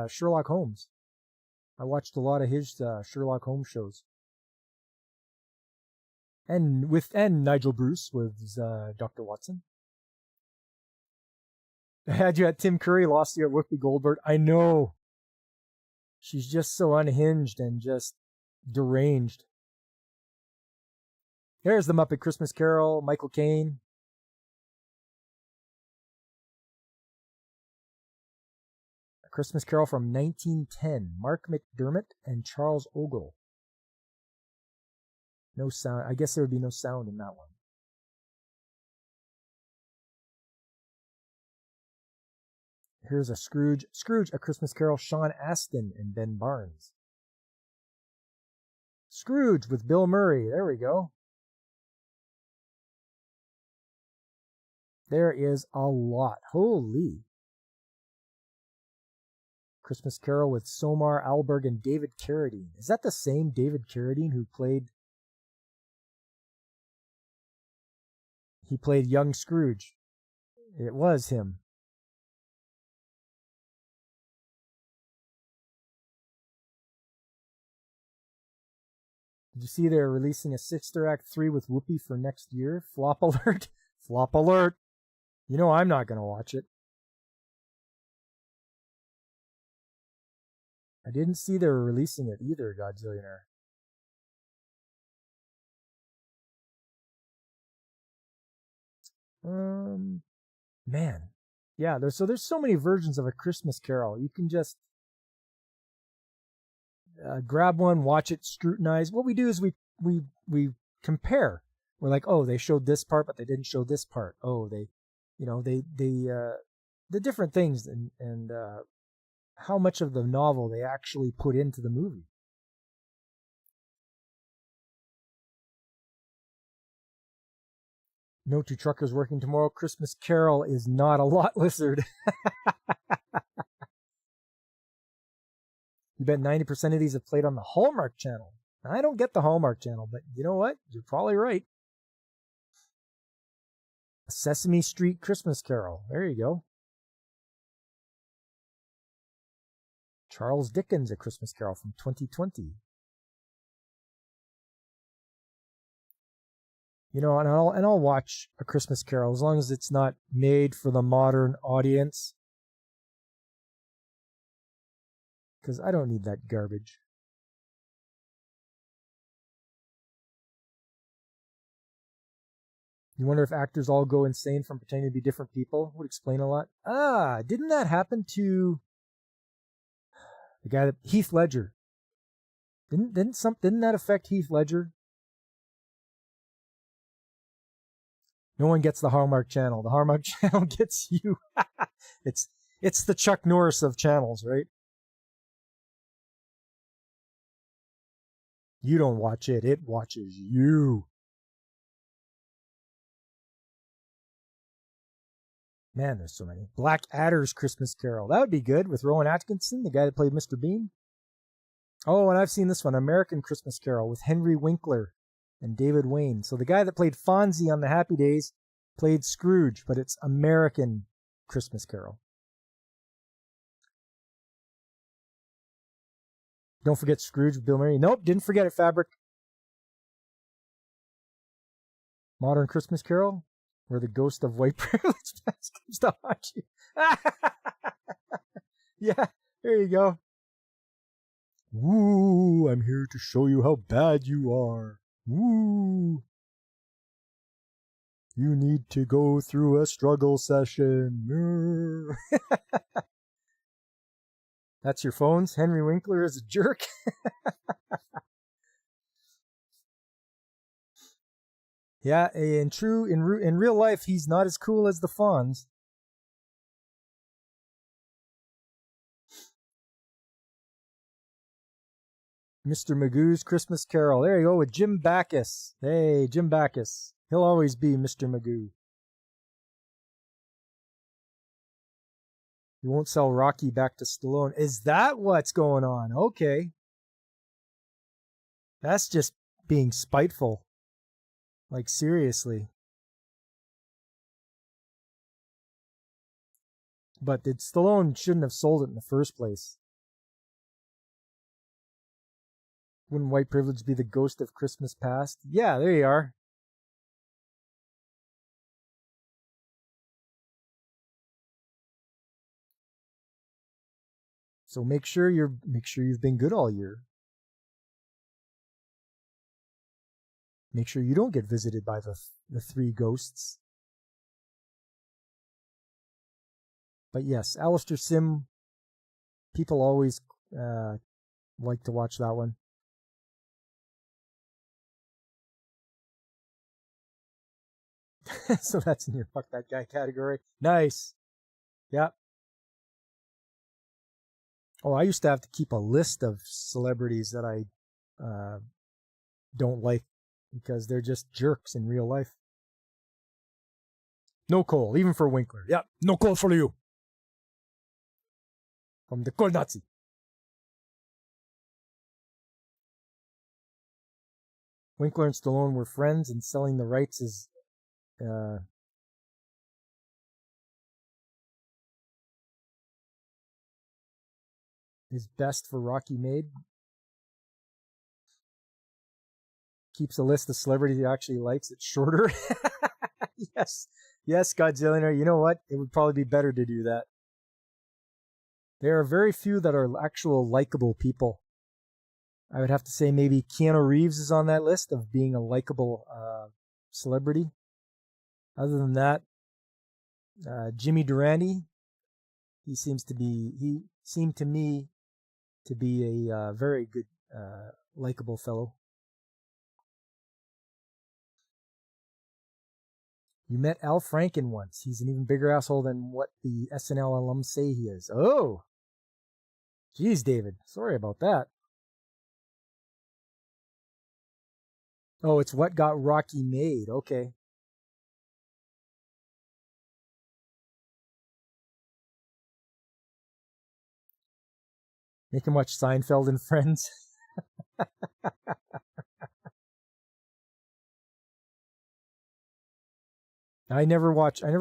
Sherlock Holmes. I watched a lot of his Sherlock Holmes shows. And Nigel Bruce was Dr. Watson. I had you at Tim Curry, lost you at Whoopi Goldberg. I know. She's just so unhinged and just deranged. There's the Muppet Christmas Carol, Michael Caine. A Christmas Carol from 1910, Mark McDermott and Charles Ogle. No sound. I guess there would be no sound in that one. Here's a Scrooge, A Christmas Carol, Sean Astin and Ben Barnes. Scrooge with Bill Murray. There we go. There is a lot. Holy. Christmas Carol with Somar Alberg and David Carradine. Is that the same David Carradine who played... He played young Scrooge. It was him. Did you see they're releasing a Sister Act 3 with Whoopi for next year? Flop alert. Flop alert. You know I'm not going to watch it. I didn't see they were releasing it either, Godzillionaire. Man. Yeah, there's so many versions of A Christmas Carol. You can just grab one, watch it, scrutinize. What we do is we compare. We're like, oh, they showed this part, but they didn't show this part. Oh, they the different things and how much of the novel they actually put into the movie. Note to truckers working tomorrow, Christmas Carol is not a lot lizard. You bet 90% of these have played on the Hallmark Channel. I don't get the Hallmark Channel, but you know what? You're probably right. Sesame Street Christmas Carol. There you go. Charles Dickens, A Christmas Carol from 2020. You know, and I'll watch A Christmas Carol as long as it's not made for the modern audience. Because I don't need that garbage. You wonder if actors all go insane from pretending to be different people? Would explain a lot. Didn't that happen to the guy that Heath Ledger? Didn't that affect Heath Ledger? No one gets the Hallmark Channel. The Hallmark Channel gets you. It's the Chuck Norris of channels, right? You don't watch it. It watches you. Man, there's so many. Black Adder's Christmas Carol. That would be good with Rowan Atkinson, the guy that played Mr. Bean. Oh, and I've seen this one, American Christmas Carol with Henry Winkler and David Wayne. So the guy that played Fonzie on the Happy Days played Scrooge, but it's American Christmas Carol. Don't forget Scrooge with Bill Murray. Nope, didn't forget it, Fabric. Modern Christmas Carol, where the ghost of white privilege comes to haunt you. Yeah, there you go. Woo, I'm here to show you how bad you are. Woo. You need to go through a struggle session. That's your phones. Henry Winkler is a jerk. Yeah, in real life, he's not as cool as the Fonz. Mr. Magoo's Christmas Carol. There you go with Jim Backus. Hey, Jim Backus. He'll always be Mr. Magoo. You won't sell Rocky back to Stallone. Is that what's going on? Okay. That's just being spiteful. Like, seriously. But Stallone shouldn't have sold it in the first place. Wouldn't white privilege be the ghost of Christmas past? Yeah, there you are. So make sure you've been good all year. Make sure you don't get visited by the three ghosts. But yes, Alistair Sim, people always like to watch that one. So that's in your fuck that guy category. Nice. Yeah. Oh, I used to have to keep a list of celebrities that I don't like because they're just jerks in real life. No coal, even for Winkler. Yeah, no coal for you. From the coal Nazi. Winkler and Stallone were friends, and selling the rights is best for Rocky made. Keeps a list of celebrities he actually likes. It's shorter. Yes, Godzilla. You know what? It would probably be better to do that. There are very few that are actual likable people. I would have to say maybe Keanu Reeves is on that list of being a likable celebrity. Other than that, Jimmy Durante, he seemed to me to be a very good, likable fellow. You met Al Franken once. He's an even bigger asshole than what the SNL alums say he is. Oh, geez, David. Sorry about that. Oh, it's what got Rocky made. Okay. Make him watch Seinfeld and Friends. I never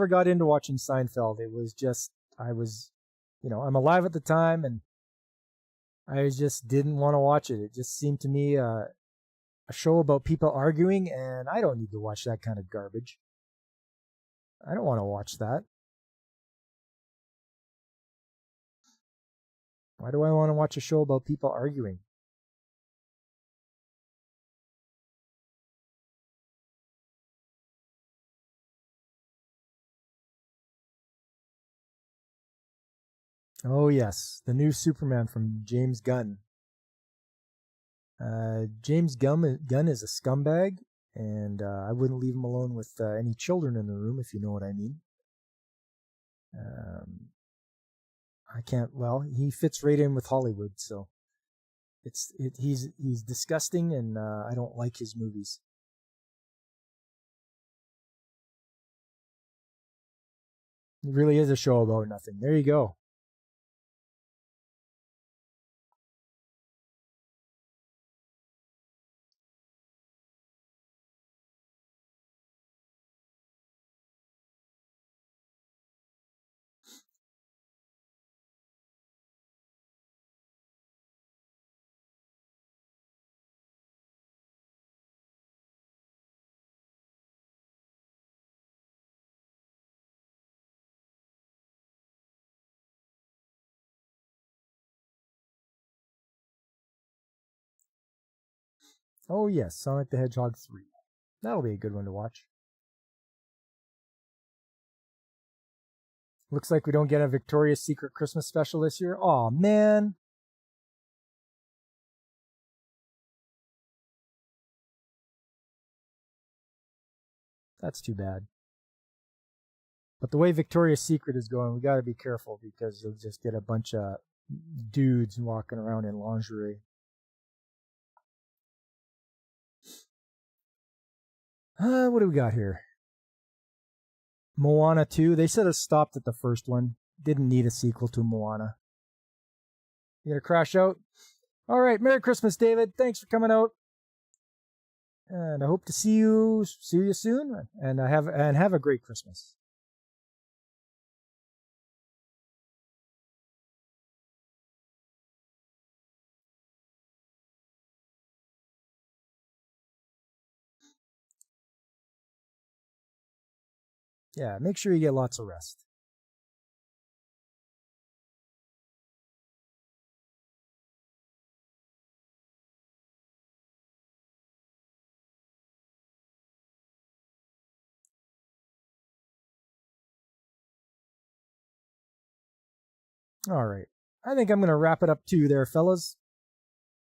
got into watching Seinfeld. It was just, I'm alive at the time and I just didn't want to watch it. It just seemed to me a show about people arguing, and I don't need to watch that kind of garbage. I don't want to watch that. Why do I want to watch a show about people arguing? Oh, yes, the new Superman from James Gunn. James Gunn is a scumbag, and I wouldn't leave him alone with any children in the room, if you know what I mean. I can't. Well, he fits right in with Hollywood, so he's disgusting, and I don't like his movies. It really is a show about nothing. There you go. Oh yes, Sonic the Hedgehog 3. That'll be a good one to watch. Looks like we don't get a Victoria's Secret Christmas special this year. Aw, man. That's too bad. But the way Victoria's Secret is going, we gotta be careful because you'll just get a bunch of dudes walking around in lingerie. What do we got here? Moana 2. They should have stopped at the first one. Didn't need a sequel to Moana. You gonna crash out? All right. Merry Christmas, David. Thanks for coming out. And I hope to see you soon. And have a great Christmas. Yeah, make sure you get lots of rest. All right. I think I'm going to wrap it up too there, fellas.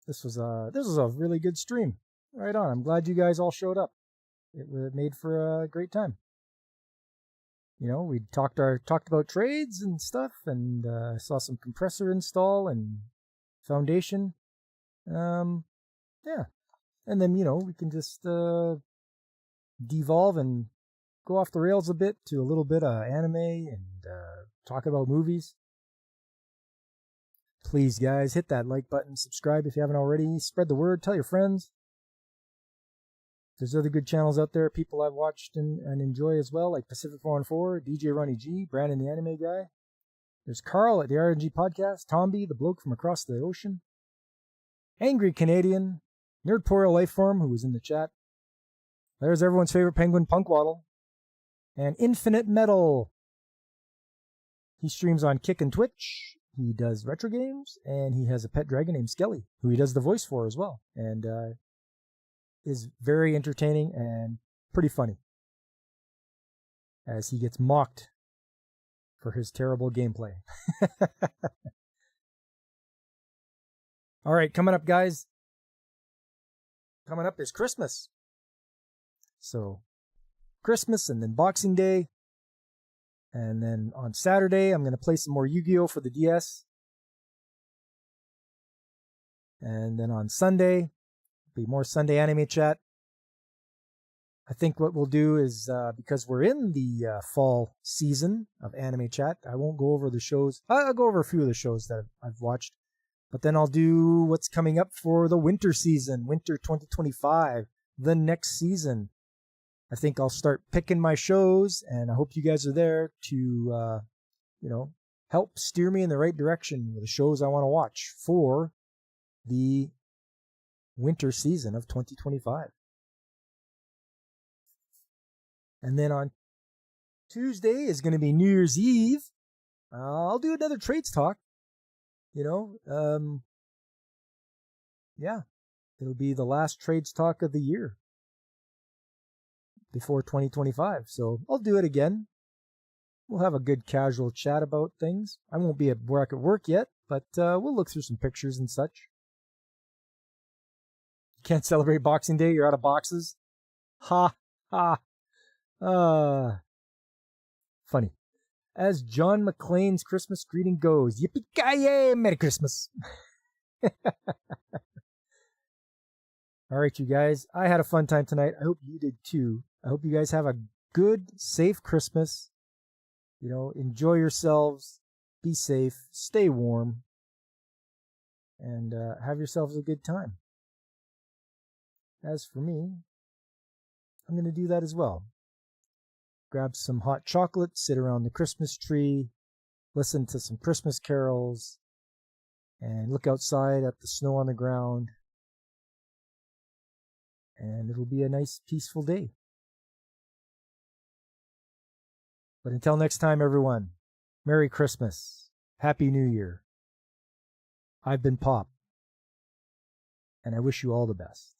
This was a really good stream. Right on. I'm glad you guys all showed up. It made for a great time. You know, we talked about trades and stuff, and saw some compressor install and foundation. Yeah, and then we can just devolve and go off the rails a bit to a little bit of anime and talk about movies. Please, guys, hit that like button, subscribe if you haven't already, spread the word, tell your friends. There's other good channels out there, people I've watched and enjoy as well, like Pacific 414, DJ Ronnie G, Brandon the Anime Guy. There's Carl at the RNG Podcast, Tomby, the bloke from across the ocean, Angry Canadian, Nerdporeal Lifeform, who was in the chat. There's everyone's favorite penguin, Punkwaddle, and Infinite Metal. He streams on Kick and Twitch. He does retro games, and he has a pet dragon named Skelly, who he does the voice for as well, and is very entertaining and pretty funny, as he gets mocked for his terrible gameplay. All right, coming up, guys. Coming up is Christmas. So, Christmas and then Boxing Day. And then on Saturday, I'm going to play some more Yu-Gi-Oh! For the DS. And then on Sunday, be more Sunday anime chat. I think what we'll do is, because we're in the fall season of anime chat, I won't go over the shows. I'll go over a few of the shows that I've watched. But then I'll do what's coming up for the winter season, winter 2025, the next season. I think I'll start picking my shows, and I hope you guys are there to, help steer me in the right direction with the shows I want to watch for the winter season of 2025. And then on Tuesday is going to be New Year's Eve. I'll do another trades talk. Yeah, it'll be the last trades talk of the year before 2025. So I'll do it again. We'll have a good casual chat about things. I won't be at work yet, but we'll look through some pictures and such. You can't celebrate Boxing Day, you're out of boxes. Ha, ha. Funny. As John McClane's Christmas greeting goes, yippee-ki-yay, Merry Christmas. All right, you guys. I had a fun time tonight. I hope you did too. I hope you guys have a good, safe Christmas. Enjoy yourselves. Be safe. Stay warm. And have yourselves a good time. As for me, I'm going to do that as well. Grab some hot chocolate, sit around the Christmas tree, listen to some Christmas carols, and look outside at the snow on the ground. And it'll be a nice, peaceful day. But until next time, everyone, Merry Christmas. Happy New Year. I've been Pop, and I wish you all the best.